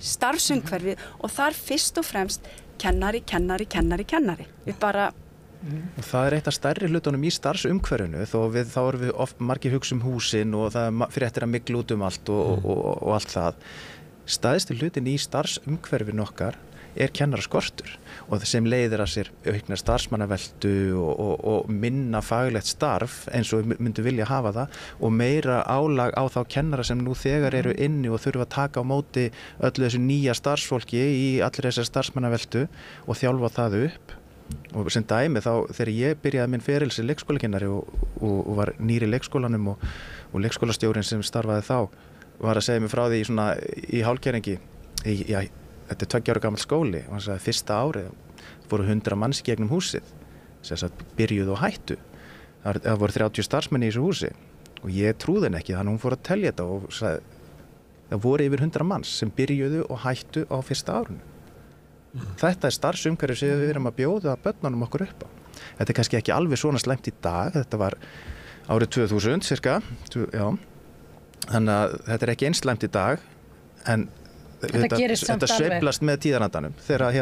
Starfsumhverfið og þar fyrst og fremst kennari. Við bara... Og það er eitt af stærri hlutunum í starfsumhverfinu þá erum við oft margir hugsa húsin og það fyrir eftir að mygla út allt og allt það. Stærsti hlutin í starfsumhverfinu okkar er kennaraskortur og sem leiðir að sér aukna starfsmannaveltu og minna faglegt starf eins og við myndum vilja hafa það og meira álag á þá kennara sem nú þegar eru inni og þurfa að taka á móti öllu þessu nýja starfsfólki í allir þessar starfsmannaveltu og þjálfa það upp. Og sem dæmi þá þegar ég byrjaði minn feril sem leikskólakennari og var nýr í leikskólanum og leikskólastjórinn sem starfaði þá var að segja mig frá því svona í hálfgerðingi þetta er 2 ára gamall skóli og hann sagði fyrsta árið voru 100 manns í gegnum húsið sem sagt byrjuðu og hættu. Það voru 30 starfsmenn í þessu húsi og ég trúði henni ekki þannig hún fór að telja þetta og sagði það voru yfir 100 manns sem byrjuðu og hættu á fyrsta árinu. Þetta er starfsumhverfi sem við erum að bjóða börnunum okkur upp á. Þetta er kannski ekki alveg svona slæmt í dag, þetta var árið 2000 cirka, já. Þannig að þetta er ekki eins slæmt í dag en þetta sveiflast með tíðarandanum þegar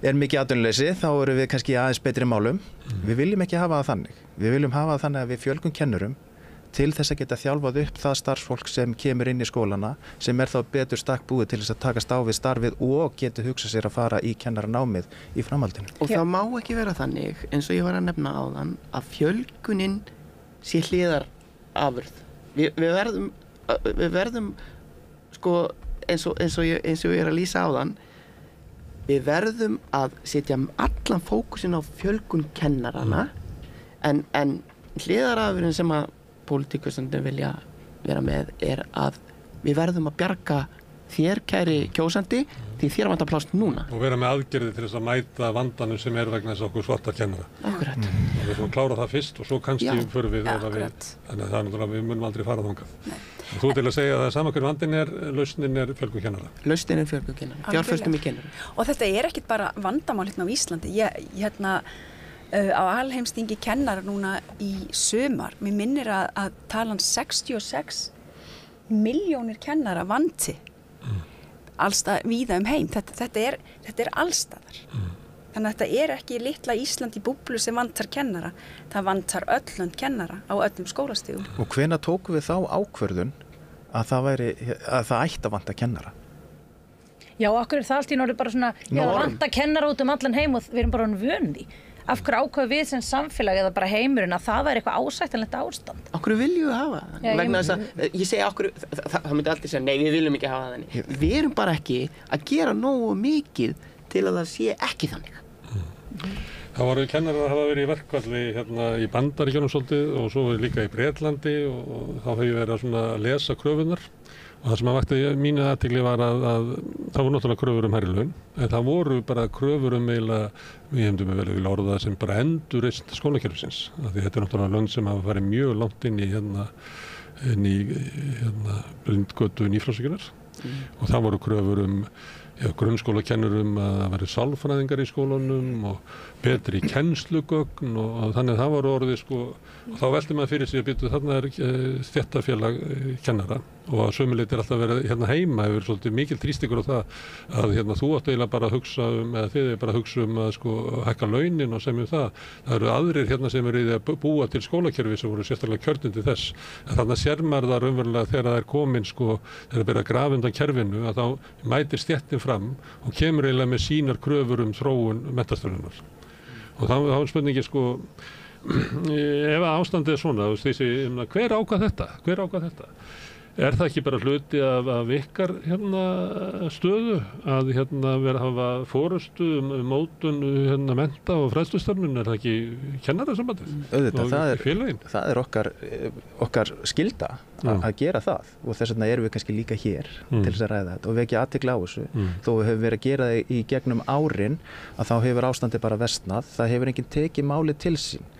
er mikið atvinnuleysi þá erum við kannski aðeins betri málum við viljum ekki hafa það þannig við viljum hafa það þannig að við fjölgum kennurum til þess að geta þjálfað upp það starfsfólk sem kemur inn í skólana, sem þá betur stakk búið til þess að takast á við starfið og getur hugsað sér að fara í kennaranámið í framhaldinu. Og það má ekki vera þannig, eins og ég var að nefna áðan, að fjölgunin sé hliðarafurð. Við verðum sko, eins og ég er að lýsa áðan, við verðum að setja allan fókusinn á fjölgun kennarana, en hliðarafurinn sem að pólitíkusandi vilja vera með að við verðum að bjarga þér, kæri kjósandi, því þér vantar pláss núna. Og vera með aðgerði til þess að mæta vandanum sem vegna þess okkur svarta kennara. Akkurat. Og við þurfum að klára það fyrst og svo kannski förum við þannig að það náttúrulega við munum aldrei fara þangað. Þú til að segja að það sama hver vandinn lausnin fjölgun kennara. Lausnin fjölgun kennara. Fjárfestum í kennurum. Og þetta ekkert bara vandamál hérna á Íslandi. Á alheimsþingi kennara núna í sumar, mér minnir að talan 66 milljónir kennara vanti allstað víða heim. Þetta er allstaðar. Þannig að þetta ekki litla Ísland í búblu sem vantar kennara. Það vantar öllum kennara á öllum skólastigum. Og hvenær tókum við þá ákvörðun að það ætti að vanta kennara? Já, okkur það allt í norðu bara svona, vanta kennara út allan heim og við erum bara vön því. Af hverju ákveðum við sem samfélag eða bara heimurinn að það eitthvað ásættanlegt ástand? Okkur viljum við hafa það? Vegna þess að ég segi okkur, það myndi alltaf segja, nei, við viljum ekki hafa það þannig. Við erum bara ekki að gera nógu mikið til að það sé ekki þannig. Það voru kennarar að hafa verið í verkfalli hérna í Bandaríkjunum svolítið og svo líka í Bretlandi og þá hefur ég verið að lesa kröfunar. Og það sem vakti mínu athygli var að það voru náttúrulega kröfur hærri laun, en það voru bara kröfur eiginlega, við hefndum vel orðað sem bara endurreisn skólakerfisins. Því þetta náttúrulega lönd sem hafa farið mjög langt inn í blindgötu nýfrjálshyggjunnar. Og það voru kröfur grunnskólakennurum að það væri sálfræðingar í skólanum og betri kennslugögn og þannig að það var orðið og þá velti maður fyrir sig að byrja þarna stéttarfélag kennara og að sömuleitt alltaf verið heima hefur svolítið mikil þrýstingur á það að þú átt eiginlega bara að hugsa eða þið bara að hugsa að hækka launin og semja það. Það eru aðrir sem eru í því að búa til skólakerfi sem voru sérstaklega kjörnir til þess. En þarna sér maður það raunverulega þegar það komin þegar byrja að grafa undan kerfinu að þá mætir stéttin fram og kemur eiginlega með sínar kröfur þróun menntastöðunar. Og þá er spurningi ef ástandið svona, hver ákvað þetta? Er það ekki bara hluti af ykkar stöðu að vera að hafa forystu mótun mennta og fræðslustörnun, er það ekki kennarasambandið? Auðvitað, það er okkar skylda að gera það og þess vegna erum við kannski líka hér til þess að ræða þetta og vekja athygli á þessu. Þó við höfum verið að gera það í gegnum árin að þá hefur ástandið bara versnað, það hefur enginn tekið málið til sín.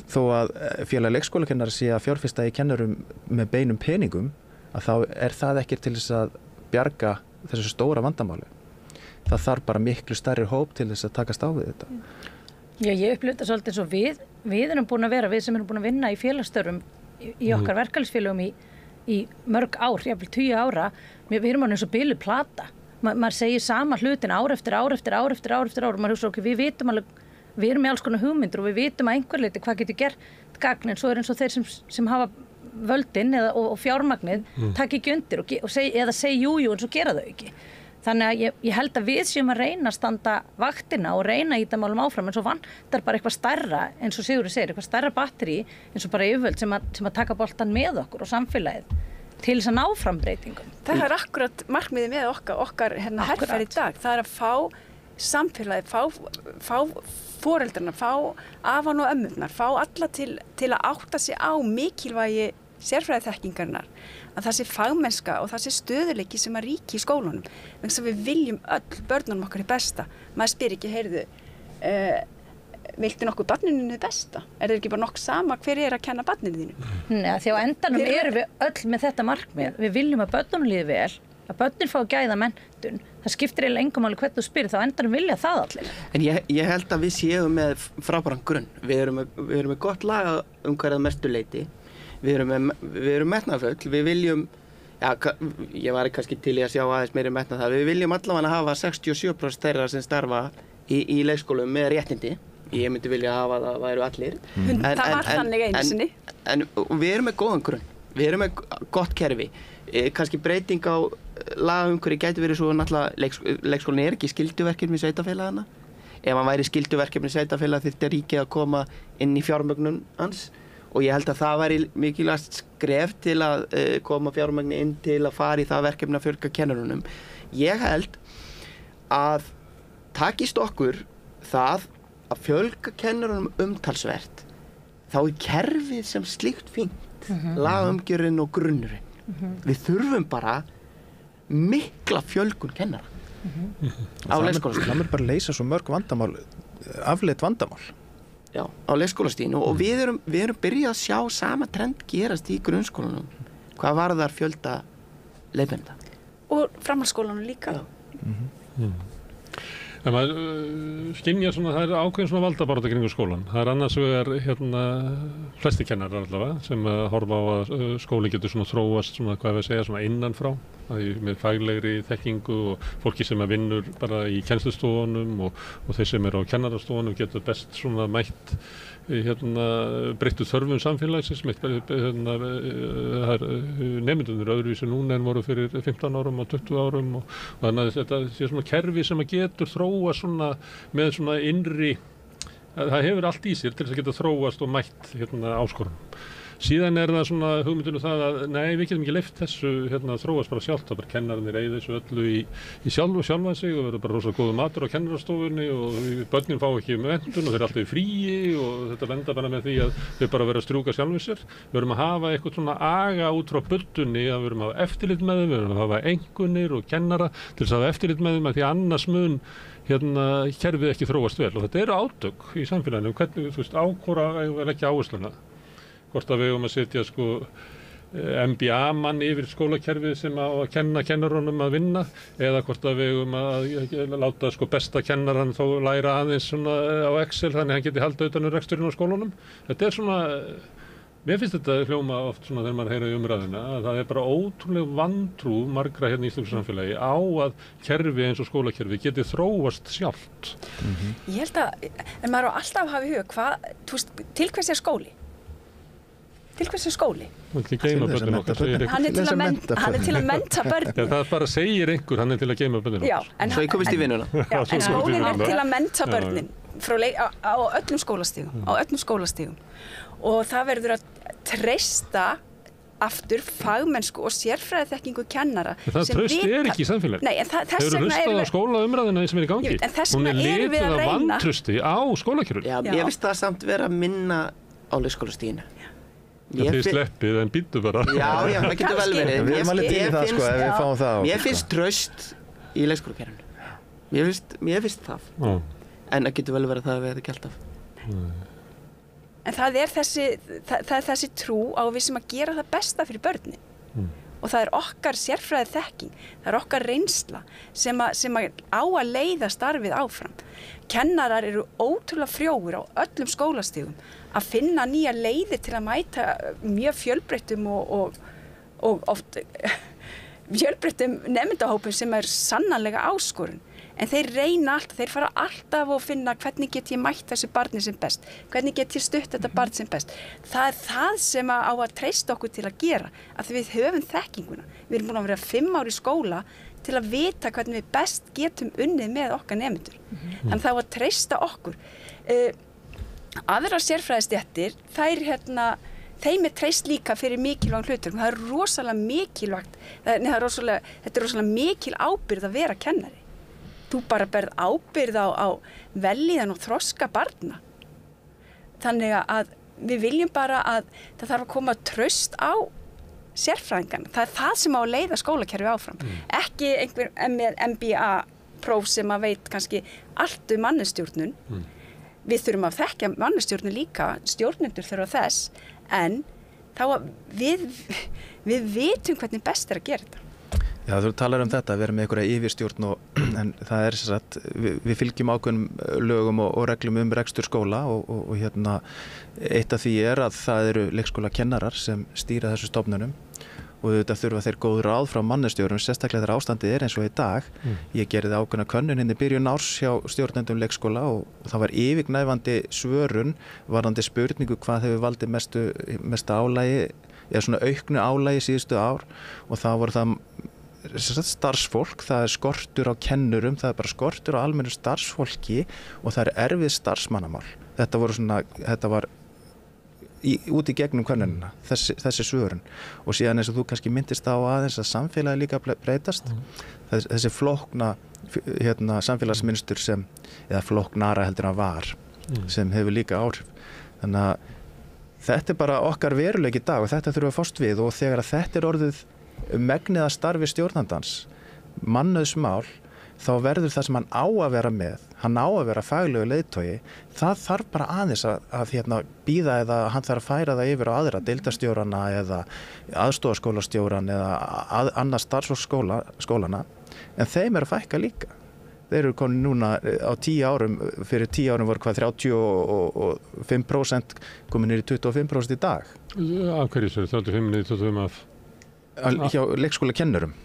Þó að félag leikskólakennara sé að fjárfesta í kennurum með beinum peningum að þá er það ekki til þess að bjarga þessu stóra vandamáli. Það þarf bara miklu stærri hóp til þess að takast á við þetta. Já, ég upplifði þetta svolítið svo við erum búin að vera, við sem erum búin að vinna í félagsstörfum í okkar verkalýðsfélögum í mörg ár, jafnvel 20 ára, við erum eins og biluð plata. Maður segir sama hlutin ár eftir ár og maður hugsa okkur, við vitum alveg. Við erum með alls konar hugmyndir og við vitum að einhver leyti hvað getur gert gagn en svo eins og þeir sem hafa völdin og fjármagnið taka ekki undir eða segja jú en svo gera þau ekki. Þannig að ég held að við séum að reyna að standa vaktina og reyna í þetta málum áfram en svo vantar bara eitthvað stærra eins og Sigurður segir, eitthvað stærra batteri eins og bara yfirvöld sem að taka boltan með okkur og samfélagið til þess að ná fram breytingum. Það er akkurat markmiðið með okkar herferð í dag. Það er að fá samfélagið, fá foreldrarna, fá afan og ömmurnar, fá alla til að átta sig á mikilvægi sérfræðiþekkingarinnar, að það sé fagmennska og það sé stöðuleiki sem að ríki í skólunum. Þannig að við viljum öll börnunum okkar í besta. Maður spyr ekki, heyrðu, viltu nokkuð barninu þið besta? Er það ekki bara nokkuð sama hver er að kenna barninu þínu? Nei, því á endanum erum við öll með þetta markmið. Við viljum að börnunum líði vel, að börnin fá gæða menntun. Það skiptir eiginlega engum máli hvernig þú spyrir, þá endanum vilja það allir. En ég held að við séum með frábæran grunn. Við erum með gott lag umhverfað mestu leyti. Við erum metnaðarfull. Við viljum, ég var kannski til í að sjá aðeins meiri metnað það. Við viljum allavega hafa 67% þeirra sem starfa í leikskólum með réttindi. Ég myndi vilja hafa það væru allir. Það var þannig einu sinni. en við erum með góðan grunn, við erum með gott kerfi, kannski breyting á lagaumhverfi gæti verið svo náttúrulega leikskólinn ekki skylduverkefni sveitarfélagana. Ef hann væri skylduverkefni sveitarfélag þyrfti ríkið að koma inn í fjármögnun hans og ég held að það væri mikilvægt skref til að koma fjármagni inn til að fara í það verkefni að fjölga kennurunum. Ég held að takist okkur það að fjölga kennurunum umtalsvert, þá kerfið sem slíkt fínt, lagaumgjörðin og grunnurinn. Við þurfum bara mikla fjölgun kennara á leikskólastiginu. Það mun bara leysa svo mörg vandamál, afleitt vandamál. Já, á leikskólastiginu og við erum byrjað að sjá sama trend gerast í grunnskólanum. Hvað varðar fjölda leiðbeinenda? Og framhaldsskólanum líka. En maður skynjar svona, það ákveðin svona valdabarátta kringum skólan. Það annars vegar flesti kennarar allavega sem horfa á að skólinn getur svona þróast svona, hvað við segja, svona innanfrá. Með faglegri þekkingu og fólki sem vinnur bara í kennslustofunum og þeir sem eru á kennarastofunum getur best svona mætt breyttu þörfum samfélagsins, nemendurnir öðruvísi núna en voru fyrir 15 árum og 20 árum og þannig að þetta sé svona kerfi sem getur þróa svona með svona innri, það hefur allt í sér til þess að geta þróast og mætt áskorunum. Síðan það svona hugmyndinu það að nei, við getum ekki leyft þessu þróast bara sjálft, það bara kennararnir eyða þessu öllu í sjálfa sig og verður bara rosalega góður matur á kennarastofunni og börnin fá ekki menntun og þeir alltaf í fríi og þetta vendar bara með því að þau bara verða að strjúka sjálfum sér. Við verðum að hafa eitthvað svona aga út frá buddunni, að við verðum að hafa eftirlit með þeim, við verðum að hafa einkunnir og kennara til þess að hafa eftirlit með þeim að því annars mun kerfið ekki þróast vel og þetta eru átök í samfélaginu, hvernig á hvora eigum við leggja áhersluna. Hvort að við eigum að setja MBA-mann yfir skólakerfið sem á að kenna kennarunum að vinna eða hvort að við eigum að láta besta kennarann þó læra aðeins svona á Excel þannig að hann geti haldið utan um reksturinn á skólunum. Þetta svona, mér finnst þetta hljóma oft svona þegar maður heyra í umræðuna að það bara ótrúlega vantrú margra í íslensku samfélagi á að kerfi eins og skólakerfi geti þróast sjálft. Ég held að, en maður á alltaf að hafa í huga til hvers skóli? Til hversu skóli? Hann er til að mennta börn. Það bara segir einhver, hann er til að geyma börnin. Svo ég komist í vinnuna. En skólinn er til að mennta börnin á öllum skólastigum. Og það verður að treysta aftur fagmennsku og sérfræðiþekkingu kennara. Það traust ekki í samfélagi. Nei, en þess vegna erum við... á skólaumræðina sem í gangi. Hún litið af vantrausti á skólakerfinu. Já, ég finnst það samt vera minna á leikskólastiginu. Þið sleppið en býttu bara. Já, það getur vel verið. Við erum alveg til það ef við fáum það. Mér finnst traust í leikskólakerfinu. Mér finnst það. En það getur vel verið það að við hefum gert af. En það er þessi trú á við sem að gera það besta fyrir börnin. Og það er okkar sérfræði þekking, það er okkar reynsla sem að á að leiða starfið áfram. Kennarar eru ótrúlega frjóir á öllum skólastigum að finna nýja leiðir til að mæta mjög fjölbreyttum og oft fjölbreyttum nemendahópum sem er sannarlega áskorun. En þeir reyna alltaf, þeir fara alltaf að finna hvernig get ég mætt þessu barni sem best, hvernig get ég stutt þetta barn sem best. Það er það sem á að treysta okkur til að gera, að við höfum þekkinguna. Við erum búin að vera 5 ár í skóla til að vita hvernig við best getum unnið með okkar nemendur. Þannig að það á að treysta okkur. Aðrar sérfræðistéttir, þeim er treyst líka fyrir mikilvægum hlutur. Það er rosalega mikilvægt, þetta er rosalega mikil ábyrgð að vera kennari. Þú bara berð ábyrgð á vellíðan og þroska barna. Þannig að við viljum bara að það þarf að koma traust á sérfræðingan. Það er það sem á að leiða skólakerfi áfram. Ekki einhver með MBA-próf sem að veit kannski allt mannustjórnun. Við þurfum að þekkja mannustjórnun líka, stjórnendur þurfa þess, en þá að við vitum hvernig best er að gera þetta. Já, þú talar þetta, við erum með einhverja yfirstjórn en það er satt, við fylgjum ákveðnum lögum og reglum rekstur skóla og eitt af því að það eru leikskólakennarar sem stýra þessu stofnunum og auðvitað þurfa þeir góð ráð frá mannustjórum, sérstaklega þegar ástandið eins og í dag. Ég gerði ákveðna könnun í byrjun árs hjá stjórnendum leikskóla og það var yfirgnæfandi svörun varðandi spurningu hvað hefur valdið mesta álagi eða svona auknu álagi síðustu ár, og það voru það starfsfólk, það skortur á kennurum, það bara skortur á almennu starfsfólki og það erfið starfsmannamál. Þetta var út í gegnum könnunina, þessi svörun. Og síðan eins og þú kannski myndist á aðeins að samfélagi líka breytast. Þessi flókna samfélagsmynstur eða flóknara heldur en var, sem hefur líka áhrif. Þannig að þetta bara okkar veruleiki í dag og þetta þurfum við að fást við, og þegar að þetta orðið megnið að starfi stjórnandans, mannauðsmál, þá verður það sem hann á að vera með, hann á að vera faglegu leiðtogi, það þarf bara aðeins að bíða eða hann þarf að færa það yfir á aðra deildarstjórana eða aðstoðarskólastjóran eða annars starfsfólk skólana, en þeim að fækka líka. Þeir eru komin núna á 10 árum, fyrir 10 árum voru hvað 35% komin niður í 25% í dag. Af hverju sér 35 niður 25 af? Hjá leikskólakennurum.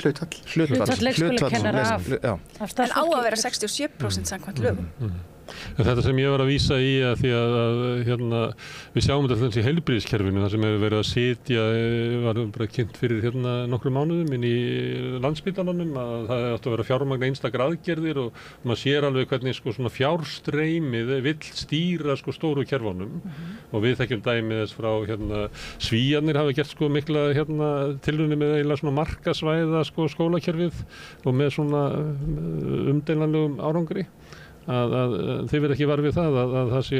Hlutfall leikskólakennara af starfsfólki. En á að vera 67% samkvæmt lögum. Þetta sem ég var að vísa í að því að við sjáum þetta í heilbrigðiskerfinu, það sem hefur verið að sitja, var bara kynnt fyrir nokkrum mánuðum inn í Landspítalanum, að það átti að vera fjármagna einstakar aðgerðir og maður sér alveg hvernig svona fjárstreymið vill stýra stóru kerfunum og við þekkjum dæmið þess frá Svíarnir hafa gert mikla tilraunir með eiginlega svona markasvæða skólakerfið og með svona umdeilanlegum árangri. Að þið verð ekki var við það að það sé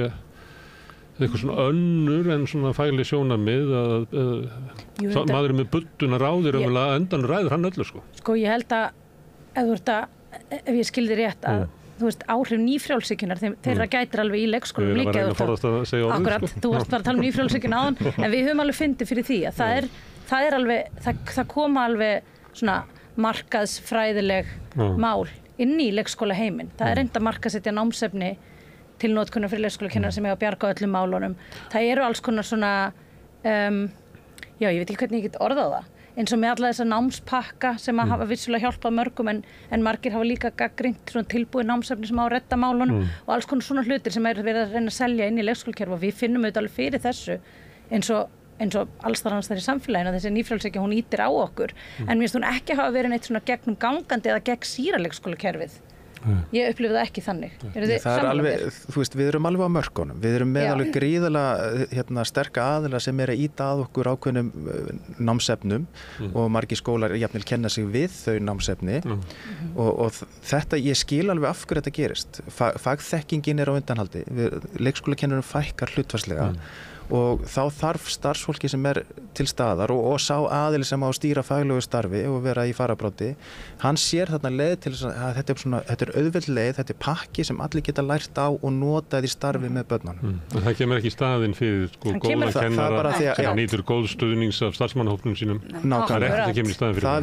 eitthvað svona önnur en svona fagleg sjónarmið að maðurinn með budduna ráðir endan ræður hann öllu Sko ég held að ef ég skildi rétt að þú veist áhrif nýfrjálshyggjunar þeirra gætir alveg í leikskólum líka Akkurat, þú varst bara að tala um nýfrjálshyggjuna áðan en við höfum alveg fundið fyrir því að það er alveg það koma alveg svona markaðsfræðileg mál inn í leikskólaheiminn. Það er reynt að markaðsetja námsefni til notkunar fyrir leikskólakennara sem eiga að bjarga öllum málunum. Það eru alls konar svona, ég veit ekki hvernig ég get orðað það, eins og með alla þessa námspakka sem að hafa vissulega hjálpað mörgum en margir hafa líka gagnrýnt svona tilbúið námsefni sem á að redda málunum og alls konar svona hlutir sem er verið að reyna að selja inn í leikskólakerfi og við finnum auðvitað alveg fyrir þessu eins og alls þar annars þar í samfélaginu þessi nýfrjálshyggja hún ýtir á okkur en mér finnst hún ekki hafa verið neitt svona gegnum gangandi eða gegn síra leikskólakerfið ég upplifi það ekki þannig það er alveg, þú veist, við erum alveg á mörkunum við erum með alveg gríðarlega sterka aðila sem er að ýta að okkur ákveðnum námsefnum og margir skólar jafnvel kenna sig við þau námsefni og þetta, ég skil alveg af hverju þetta gerist fagþekkingin er á undanhaldi leikskólakennurum fækkar hlutfallslega og þá þarf starfsfólki sem er til staðar og sá aðili sem á að stýra faglegu starfi og vera í fararbroddi hann sér þarna leið til að þetta er auðveld leið, þetta er pakki sem allir geta lært á og notað í starfi með börnunum. Það kemur ekki í staðinn fyrir góða kennara sem nýtur góð stuðnings af starfsmannahópnum sínum. Nákvæmlega.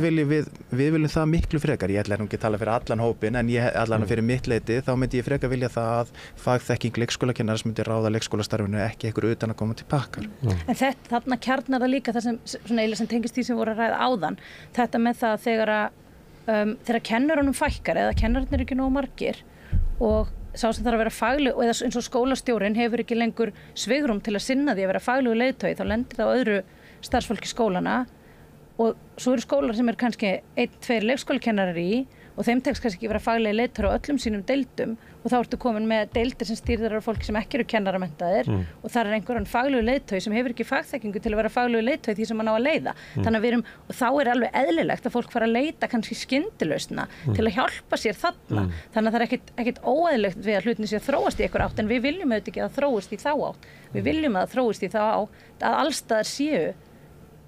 Við viljum það miklu frekar. Ég ætla ekki að tala fyrir allan hópin en allan fyrir mitt leyti þá myndi ég frekar vilja það að fagþekking leikskólakennara myndi ráða leikskólastarfinu ekki einhverju utan að koma til pakkar. En þarna kjarnar það líka það sem tengist því sem voru að ræða áðan. Þetta með það þegar kennurunum fækkar eða kennararnir eru ekki nógu margir og sá sem þarf að vera fagleg eða eins og skólastjórinn hefur ekki lengur svigrúm til að sinna því að vera faglegu leiðtogi þá lendir það á öðru starfsfólki skólana og svo eru skólar sem er kannski 1-2 leikskólakennarar í og þeim tekst kannski ekki vera faglegi leiðtogar á öllum sínum deildum og þá ertu komin með deildir sem stýrðar af fólki sem ekki eru kennaramenntaðir og þar er einhverjum faglegu leiðtogi sem hefur ekki fagþekkingu til að vera faglegu leiðtogi því sem hann á að leiða. Þannig að og þá er alveg eðlilegt að fólk fara að leita kannski skyndilausna til að hjálpa sér þarna. Þannig að það er ekkert óeðlilegt við að hlutin sé að þróast í einhver átt en við viljum auðvitað ekki að þróast í þá átt. Við viljum að þróast í þá átt að allstaðar séu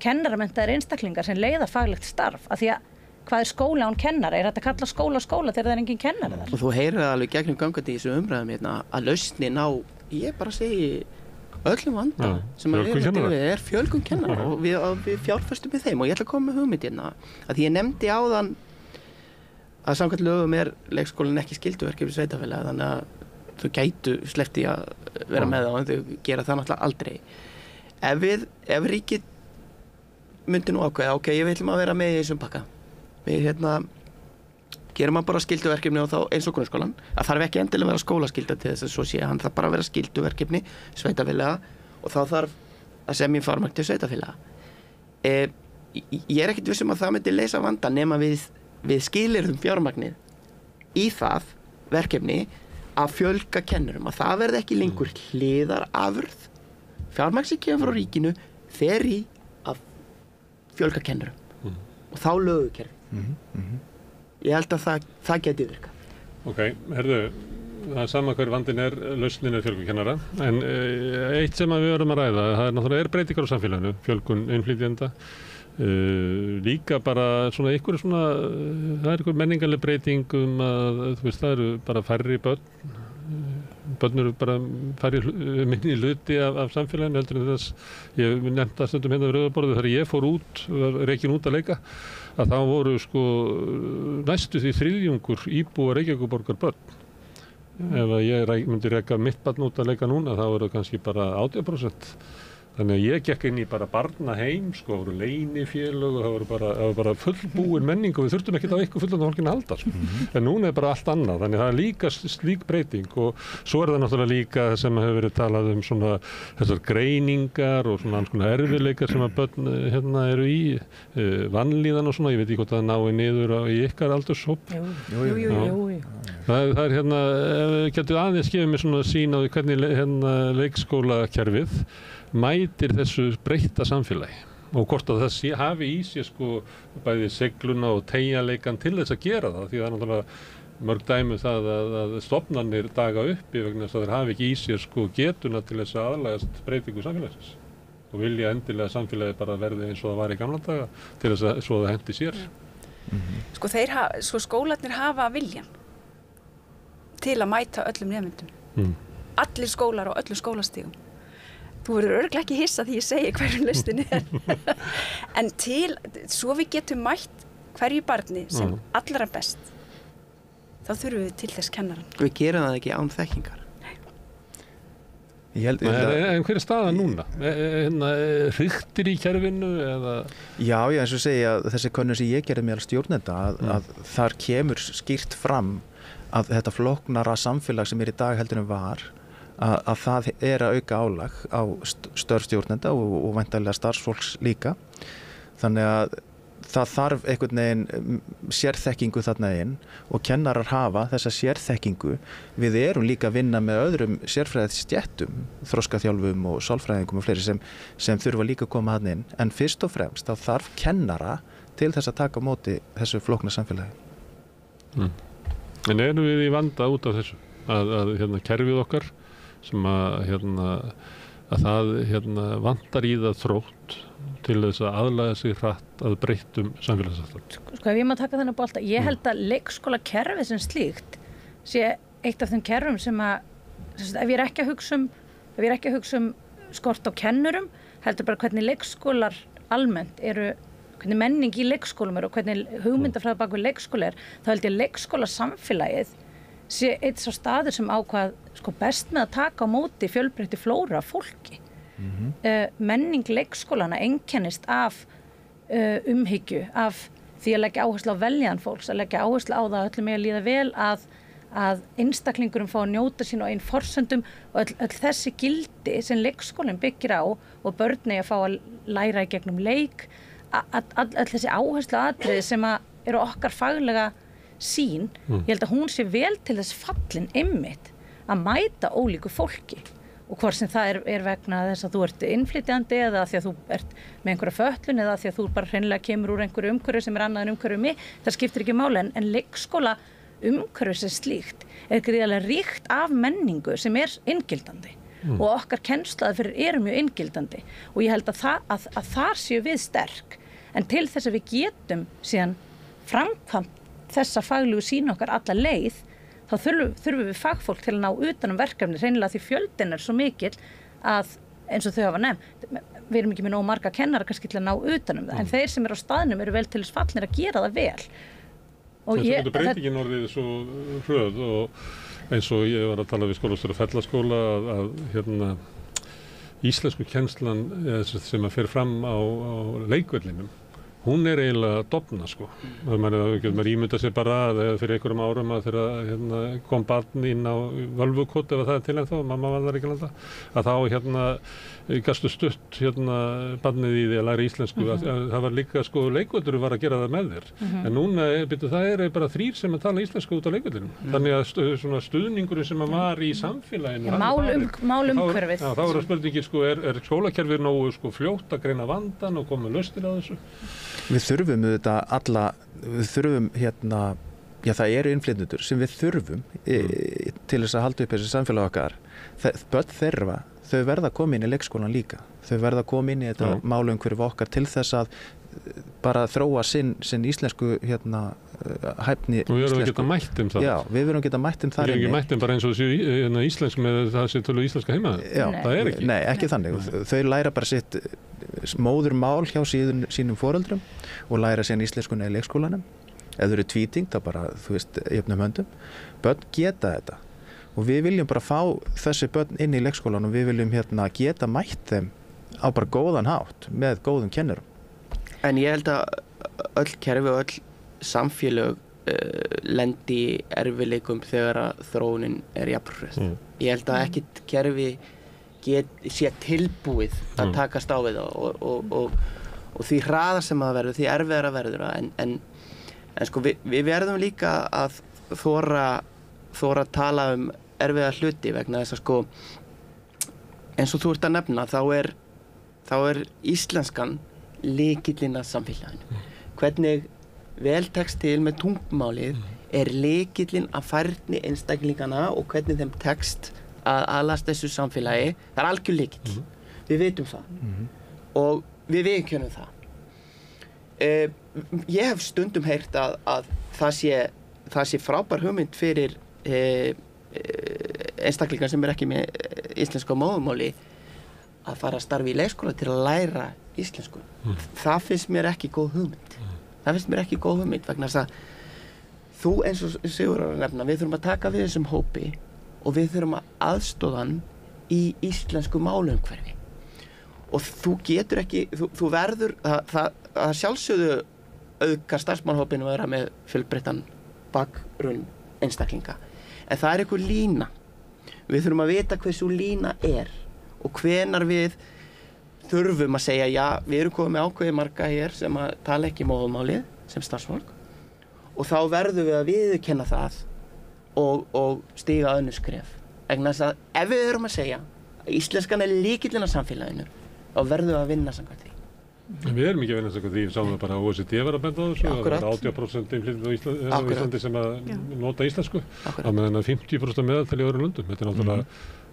kennaramenntaðir einstaklingar sem leiða faglegt starf af því að hvað er skóla án kennara? Er þetta að kalla skóla þegar það er engin kennari þar? Og þú heyrir það alveg gegnum gangandi í þessu umræðum að lausnin á, ég bara segi öllum vanda sem að er fjölgun kennara og við fjárfestum í þeim og ég ætla að koma með hugmynd hérna að ég nefndi áðan að samkvæmt lögum er leikskólinn ekki skylduverkefni sveitarfélaga þannig að þau gætu sleppt í að vera með það en þau gera það náttúrulega aldrei. Ef ríkið myndi nú ákveða, ok, ég vil að vera með í þessum pakka. Við gerum bara skylduverkefni og þá eins og grunnskólan. Það þarf ekki endilega að vera skólaskylda til þess að svo sé, hann þarf bara að vera skylduverkefni sveitarfélaga og þá þarf að semja fjármagn til sveitarfélaga. Ég ekkert viss að það myndi leysa vanda nema við skilyrðum fjármagnið í það verkefni að fjölga kennurum, að það verði ekki lengur hliðarafurð. Fjármagn sem kemur frá ríkinu fer í að fjölga kennurum og þá lögukerfi. Ég held að það geti virka. Ok, herðu, það er sama hver vandinn lausnin fjölgun kennara, en eitt sem við verðum að ræða, það náttúrulega breytingar á samfélaginu, fjölgun innflytjenda, líka bara svona það er einhver menningarleg breyting að, þú veist, það eru bara færri börn eru bara færri minni hluti af samfélaginu heldur en þess, ég nefndi það stundum hérna við Rauðaborðið þegar ég fór rekinn út að leika, að þá voru næstu því 3/4 íbúa Reykjavíkurborgar börn. Ef ég myndi reka mitt barn út að leika núna, þá eru kannski bara 80%. Þannig að ég gekk inn í bara barnaheim, voru leynifélög og það var bara fullbúin menning og við þurftum ekki á ykkur fullanda fólkinu að halda. En núna bara allt annað, þannig að það líka slík breyting og svo það náttúrulega líka sem hefur verið talað svona þessar greiningar og svona alls konar erfiðleikar sem að börn eru í, vanlíðan og svona, ég veit ekki hvort það nái niður í ykkar aldurshóp. Jú. Það er getur aðeins gefið mér svona sýn á því hvernig leikskólakerfið mætir þessu breytta samfélagi og hvort að það hafi í sér bæði segluna og teygjanleikann til þess að gera það, því það er náttúrulega mörg dæmi það að stofnanir daga uppi vegna þess að þeir hafi ekki í sér getuna til þess að aðlagast breytingu samfélagsins og vilja endilega samfélagi bara verði eins og það var í gamla daga til þess að svo það hendi sér. Skólarnir hafa viljan til að mæta öllum nemendum. Allir skólar og öllum skólastigum. Þú verður örugglega ekki hissa því ég segi hverjum lausnin en svo við getum mætt hverju barni sem allra best, þá þurfum við til þess kennaran. Við gerum það ekki án þekkingar. En hver staðan núna? Hriktir í kerfinu eða? Já, eins og segja þessi könnun sem ég gerði meðal stjórnenda að þar kemur skýrt fram að þetta flóknara samfélag sem í dag heldur en var að það að auka álag á störf stjórnenda og væntanlega starfsfólks líka. Þannig að það þarf einhvern veginn sérþekkingu þarna inn og kennarar hafa þessa sérþekkingu. Við erum líka að vinna með öðrum sérfræðisstéttum, þroskaþjálfum og sálfræðingum og fleiri sem þurfa líka að koma þarna inn. En fyrst og fremst þá þarf kennara til þess að taka á móti þessu flókna samfélagi. En erum við í vanda út af þessu? Að kerfið okkar sem að það vantar í það þrótt til þess að aðlaga sig hratt að breyttum samfélagsaðstæðum. Ef ég má taka þennan bolta, ég held að leikskólakerfið sem slíkt sé eitt af þeim kerfum sem ef ég er ekki að hugsa um skort á kennurum, heldur bara hvernig leikskólar almennt eru, hvernig menning í leikskólum og hvernig hugmyndafræði bak við leikskóla þá held ég að leikskólasamfélagið sé eitt sá staður sem ákvað best með að taka á móti fjölbreytti flóra af fólki. Menning leikskólana einkennist af umhyggju, af því að leggja áherslu á veljan fólks, að leggja áherslu á það að öllum er að líða vel, að einstaklingurum fá að njóta sín á einn forsendum og öll þessi gildi sem leikskólinn byggir á og börn að fá að læra í gegnum leik, öll þessi áherslu atriði sem eru okkar faglega sín, ég held að hún sé vel til þess fallin einmitt að mæta ólíku fólki og hvort sem það er vegna þess að þú ert innflytjandi eða því að þú ert með einhverja fötlun eða því að þú bara hreinlega kemur úr einhverju umhverfi sem annað en umhverfi mig, það skiptir ekki máli en leikskóla umhverfi sem slíkt gríðarlega ríkt af menningu sem inngildandi og okkar kennslaðaðferðir mjög inngildandi og ég held að þar séu við sterk en til þess að við getum síðan framkvæmt þessa faglegu sín okkar alla leið þá þurfum við fagfólk til að ná utanum verkefni hreinlega því fjöldin svo mikill að eins og þau hafa nefnt við erum ekki með nógu marga kennara kannski til að ná utanum það en þeir sem eru á staðnum eru vel til þess fallnir að gera það vel og þetta breytingin orðið svo hröð og eins og ég var að tala við skólastjóra Fellaskóla að íslensku kennslan sem að fer fram á leikvellinum, hún eiginlega dofna sko. Maður ímynda sér bara að fyrir einhverjum árum að þegar kom barn inn á völvukot ef það er til ennþá, mamma var þar ekki alltaf, að þá gastu stutt barnið í því að læra íslensku, að það var líka sko leikvöllur var að gera það með þér. En núna það bara 3 sem að tala íslensku út á leikvöllunum. Þannig að svona stuðningurinn sem að var í samfélaginu. Málumhverfið. Þá er spurningin sko, er skólakerfið nógu sko fljótt að greina vandann og koma lausnir á þessu? Við þurfum við þurfum það eru innflytjendur sem við þurfum til þess að halda upp þessi samfélag okkar. Börn þeirra, þau verða að koma inn í leikskólan líka. Þau verða að koma inn í þetta málumhverfi okkar til þess að bara þróa sinn íslensku hæfni. Og við erum að geta mætt það. Já, við erum að geta mætt þar inni. Við erum ekki mætt bara eins og þessi íslensk með það sem tölu íslenska heima. Já, það er ekki. Nei, ekki þannig. Þau læra bara sitt móðurmál hjá sínum foreldrum og læra síðan íslenskuna í leikskólanum. Ef þau eru tvíting, þá bara, jöfnum höndum. Börn geta þetta. Og við viljum bara fá þessi börn inn í leikskólan og við viljum geta mætt þeim á bara góðan hátt með góðum kennurum. En ég held að öll kerfi og öll samfélög lendi í erfiðleikum þegar að þróunin er jafnhröð. Ég held að ekkert kerfi sé tilbúið að takast á við það og því hraðar sem það verður, því erfiðara verður það. En sko við verðum líka að þora að tala erfiða hluti vegna þess að sko eins og þú ert að nefna þá er íslenskan lykillinn að samfélaginu. Hvernig vel tekst til með tungumálið er lykillinn að færni einstaklingana og hvernig þeim tekst að aðlast þessu samfélagi. Það er algjör lykill. Við vitum það og við viðurkennum það. Ég hef stundum heyrt að það sé frábær hugmynd fyrir einstaklingar sem ekki með íslensku móðurmáli að fara að starfa í leikskóla til að læra íslensku. Það finnst mér ekki góð hugmynd. Vegna þess að þú eins og Sigurður nefna, við þurfum að taka við þessum hópi og við þurfum að aðstoða hann í íslensku málumhverfi. Og þú getur ekki, þú verður, það sjálfsögðu auka starfsmannhópinu að vera með fjölbreyttan bakgrunn einstaklinga. En það er einhver lína. Við þurfum að vita hversu lína er og hvenar við þurfum að segja, já, við erum komið með ákveðið marga hér sem að tala ekki móðurmálið sem starfsfólk og þá verðum við að viðurkenna það og stíga önnur skref. Vegna þess að ef við erum að segja að íslenskan er lykillinn að samfélaginu, þá verðum við að vinna samkvæmt því. Við erum ekki að vinna samkvæmt því, við sáum það bara að OECD var að benda á þessu, það var 80% innflytjendur á Íslandi sem að nota íslensku, á meðan að 50% meðaltali í öðrum löndum. Þetta er náttúrulega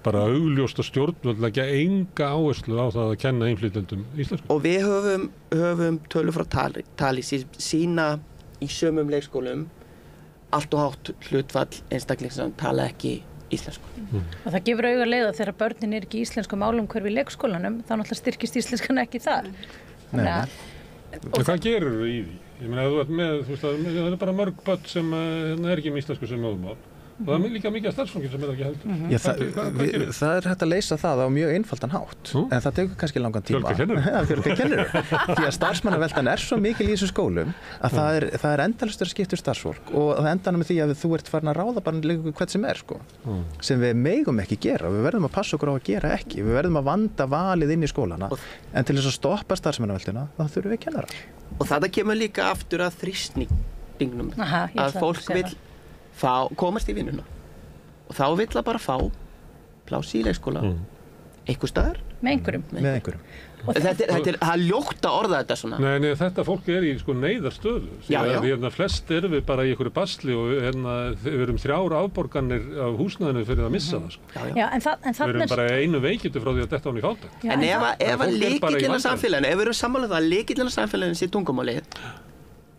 bara augljóst og stjórnvöld leggja enga áherslu á það að kenna innflytjendum íslensku. Og við höfum tölur frá tali sína í sömum leikskólum allt og hátt hlutfall einstaklingar sem tala ekki íslensku. Og það gefur auga leið að þegar börnin er ekki í íslensku málumhverfi í leikskólanum, þá náttúrulega styrkist íslenskan ekki þar. Hvað gerur þú í því? Ég meina, þú ert með, það er bara mörg börn sem er ekki með íslensku sem móðurmál. Og það er líka mikið af starfsfólki sem ekki heldur. Já, það er hægt að leysa það á mjög einfaldan hátt, en það tekur kannski langan tíma. Fjölga kennurum. Því að starfsmannaveltan er svo mikil í þessu skólum að það er endalaust að skipta starfsfólk og það endar með því að þú ert farin að ráða bara líka hvern sem er sko. Sem við megum ekki gera. Við verðum að passa okkur á að gera ekki. Við verðum að vanda valið inn í skólana. En til þess að stoppa starfsmannaveltuna, þá þurfum við kennara. Og þetta kemur líka aftur að þrýstingnum. Að fólk vill komast í vinnuna og þá vill það bara fá pláss í leikskóla einhver staðar með einhverjum. Það er ljótt að orða þetta svona. Nei, þetta fólk er í sko neyðarstöðu. Því flest erum við bara í einhverju basli og við erum 3 afborganir af húsnæðinu fyrir að missa það sko. Við erum bara einu veikindu frá því að detta án í fátækt. En ef að lykillinn að samfélaginu, ef við erum sammála það að lykillinn að samfélaginu sé tungumálið,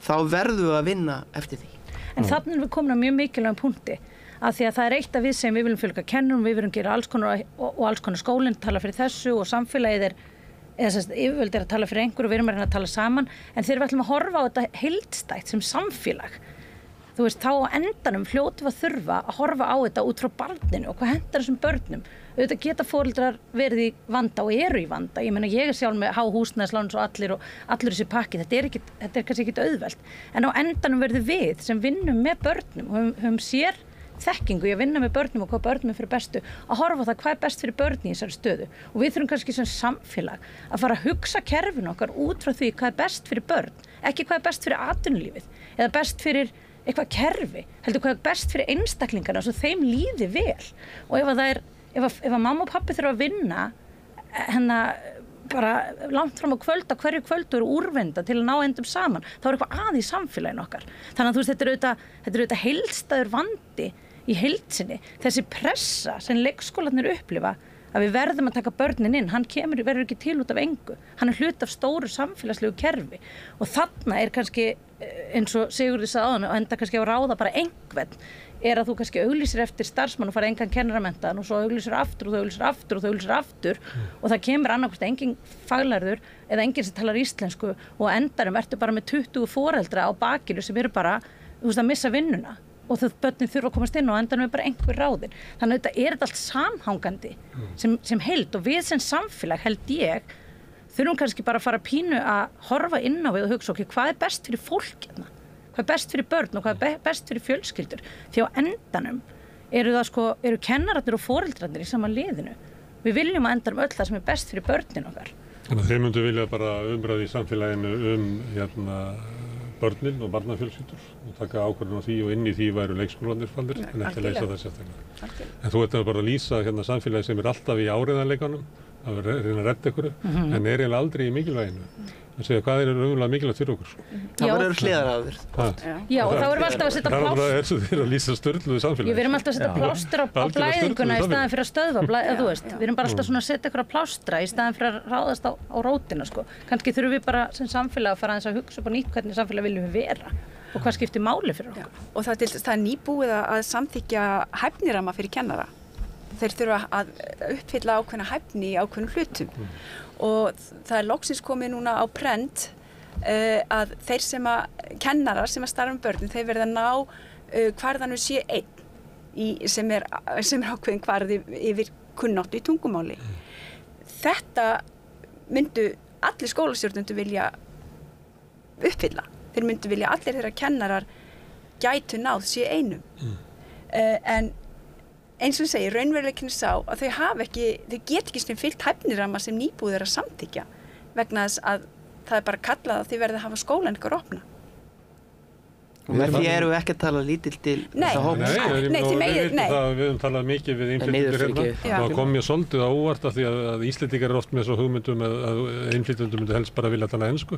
þá verðum við að vinna eftir því. En þannig við komin á mjög mikilvægum punkti að því að það er eitt að við sem við viljum fjölga kennurum, við viljum gera alls konar og alls konar skólinn tala fyrir þessu og samfélagið yfirvöld að tala fyrir einhver og við erum að reyna að tala saman en þegar við ætlum að horfa á þetta heildstætt sem samfélag þú veist, þá á endanum hljótum að þurfa að horfa á þetta út frá barninu og hvað hentar þessum börnum. Auðvitað geta foreldrar verið í vanda og eru í vanda. Ég meina, ég sjálf með há húsnæðislán og allur þessi pakki. Þetta er kannski ekkit auðvelt. En á endanum verður við sem vinnum með börnum og höfum sér þekkingu í að vinna með börnum og hvað börnum er fyrir bestu, að horfa á það hvað er best fyrir börn í þessari stöðu. Og við þurfum kannski sem samfélag að fara að hugsa kerfin okkar út frá því hvað er best fyrir börn, ekki hvað er best fyrir atvinnulífið eða best fyrir eitthvað kerfi, heldur hvað er best fyrir einstaklingarna svo þeim líði vel. Og ef að mamma og pappi þurfa að vinna bara langt fram á kvöld á hverju kvöldu eru úrvinda til að ná endum saman, þá er eitthvað að í samfélaginu okkar. Þannig að þú veist, þetta er auðvitað heildstæður vandi í heildsinni. Þessi pressa sem leikskólarnir upplifa að við verðum að taka börnin inn, hann verður ekki til út af engu. Hann er hluti af stóru samfélagslegu kerfi og þarna er kannski, eins og Sigurður sagði áðan, og enda kannski á ráða bara einhvern, er að þú kannski auglýsir eftir starfsmann og fara engan kennaramenntaðan og svo auglýsir aftur og þú auglýsir aftur og þú auglýsir aftur og það kemur annarkvæmst engin faglærður eða engin sem talar íslensku og endarum ertu bara með 20 foreldra á bakinu sem eru bara, þú veist, að missa vinnuna og þau börnin þurfa að komast inn og endanum er bara einhver ráðin. Þannig að þetta er allt samhangandi sem heild og við sem samfélag held ég þurfum kannski bara að fara pínu að horfa inn á við og hugsa okkur hvað er best fyrir fólk hérna? Hvað er best fyrir börn og hvað er best fyrir fjölskyldur. Því á endanum eru kennararnir og foreldrarnir í sama liðinu. Við viljum að endanum öll það sem er best fyrir börnin okkar. Þannig að þeir myndu vilja bara umræða í samfélaginu börnin og barnafjölskyldur og taka ákvörðun á því og inn í því væru leikskólarnir faldir en ekki leysa það sérstaklega. En þú ert bara að lýsa samfélagi sem er alltaf í áreiðanleikanum að reyna að redda ykkur en er eiginlega aldrei í mikilvæginu. að segja hvað er raunverulega mikilvægt fyrir okkur. Það verður hliðarafur. Já, og þá erum við alltaf að setja plástur. Það er svo þeir að lýsa störluðu samfélagi. Við erum alltaf að setja plástur á blæðinguna í staðan fyrir að stöðva, þú veist. Við erum bara alltaf svona að setja ykkur að plástra í staðan fyrir að ráðast á rótina, sko. Kannski þurfum við bara sem samfélag að fara aðeins að hugsa upp á nýtt hvernig samfélag viljum við vera og hvað skiptir máli fyrir okkur. Já. Og það er nýbúið að samþykkja hæfniramma fyrir kennara. Þeir þurfa að uppfylla ákveðna hæfni í ákveðnum hlutum. Og það er loksins komið núna á prent að þeir kennarar sem að starfa með börnum, þeir verða að ná kvarðanum sé einn sem er ákveðin kvarði yfir kunnáttu í tungumáli. Þetta myndu allir skólastjórnendur vilja uppfylla. Þeir myndu vilja allir þeirra kennarar gætu náð sé einum. En eins og segir, raunveruleikinn sá að þau get ekki sem fyllt hæfniramma sem nýbúið er að samþykkja vegna þess að það er bara kallað að þið verði að hafa skólan ykkur opna. Og með því erum við ekki að tala lítill til þessa hóps. Við höfum talað mikið við innflytjendur hérna. Það kom mér svolítið á óvart af því að Íslendingar eru oft með svo hugmyndum að innflytjendur myndu helst bara vilja tala ensku.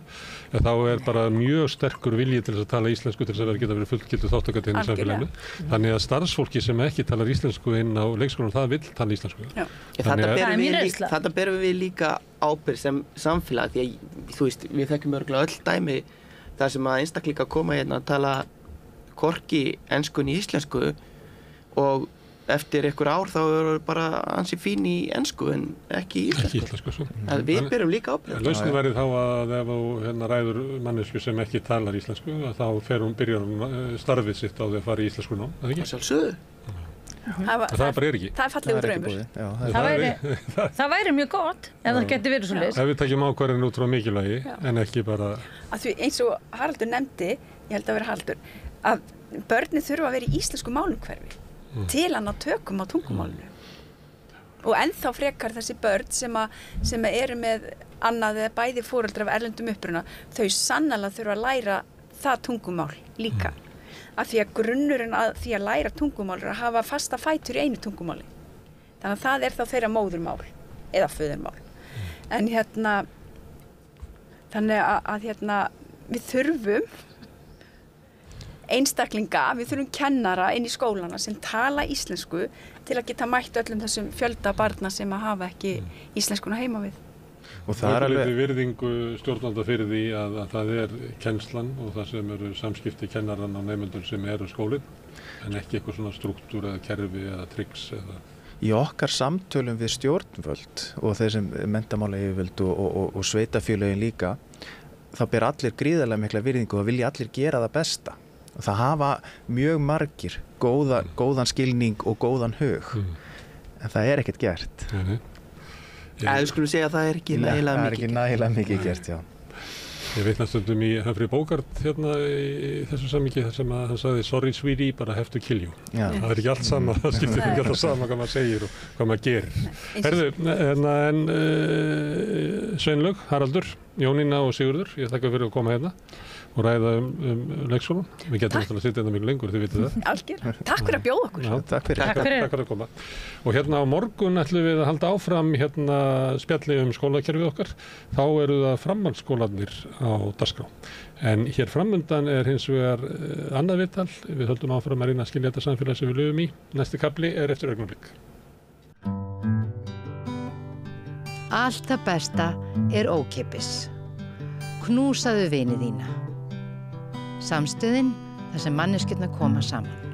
Þá er bara mjög sterkur vilji til þess að tala íslensku til þess að geta verið fullgildur þátttakandi inn í samfélaginu. Þannig að starfsfólki sem ekki talar íslensku inn á leikskólanum, það vill tala íslensku. Þetta berum við líka ábyrgð sem samfélag því að þú veist, við þekkjum örugglega öll dæmi þar sem að einstaklingar koma hérna að tala hvorki ensku né íslensku og eftir einhver ár þá eru bara ansi fín í ensku en ekki íslensku. Við berum líka ábyrgð. Lausnin væri þá að ef þú ræður manneskju sem ekki talar íslensku þá byrjar hún starfið sitt á því að fara í íslensku nám, eða ekki? Sjálfsögðu. Það bara er ekki. Það er fallegur draumur. Það væri mjög gott ef það geti verið svo leys. Ef við takjum ákvarðin út frá mikilvægi en ekki bara... Því eins og Haraldur nefndi, ég held að vera Haraldur, að börnin þurfa að vera í íslensku málumhverfi til að ná tökum á tungumálinu. Og ennþá frekar þessi börn sem eru með annað eða bæði foreldrar af erlendum uppruna, þau sannarlega þurfa að læra það tungumál líka. Af því að grunnurinn að því að læra tungumál er að hafa fasta fætur í einu tungumáli. Þannig að það er þá þeirra móðurmál eða föðurmál. En þannig að við þurfum einstaklinga, við þurfum kennara inn í skólana sem tala íslensku til að geta mætt öllum þessum fjölda barna sem að hafa ekki íslenskuna heima við. Og það er alveg virðingu stjórnvalda fyrir því að það er kennslan og það sem eru samskipti kennarann á nemendum sem eru skólinn en ekki eitthvað svona strúktúr eða kerfi eða tricks eða... Í okkar samtölum við stjórnvöld og þeir sem menntamálayfirvöld og sveitafélögin líka þá ber allir gríðarlega mikla virðingu og vilja allir gera það besta og það hafa mjög margir góðan skilning og góðan hug en það er ekkert gert. Við skulum segja að það er ekki nægilega mikið. Það er ekki nægilega mikið gert, já. Ég vitna stundum í Humphrey Bogart hérna í þessu samhengi þar sem að hann sagði sorry sweetie, but I have to kill you. Já. Það er ekki allt sama, það skiptir ekki alltaf sama hvað maður segir og hvað maður gerir. Herðu, Sveinlaug, Haraldur, Jónína og Sigurður, ég þakka fyrir að koma hérna og ræða leikskólann. Við getum alltaf að sitja hérna mjög lengur, þið vitið það. Algjör. Takk fyrir að bjóða okkur. Já, takk fyrir. Takk fyrir að koma. Og hérna á morgun ætlum við að halda áfram hérna spjalli skólakerfið okkar. Þá eru það framhaldsskólarnir á dagskrá. En hér framundan er hins vegar annað viðtal. Við höldum áfram að reyna að skilja þetta samfélag sem við lifum í. Næsti kafli er eftir augnablik. Allt það besta er ókeypis. Knúsaðu vini þína. Samstöðin þar sem manneskjurnar koma saman.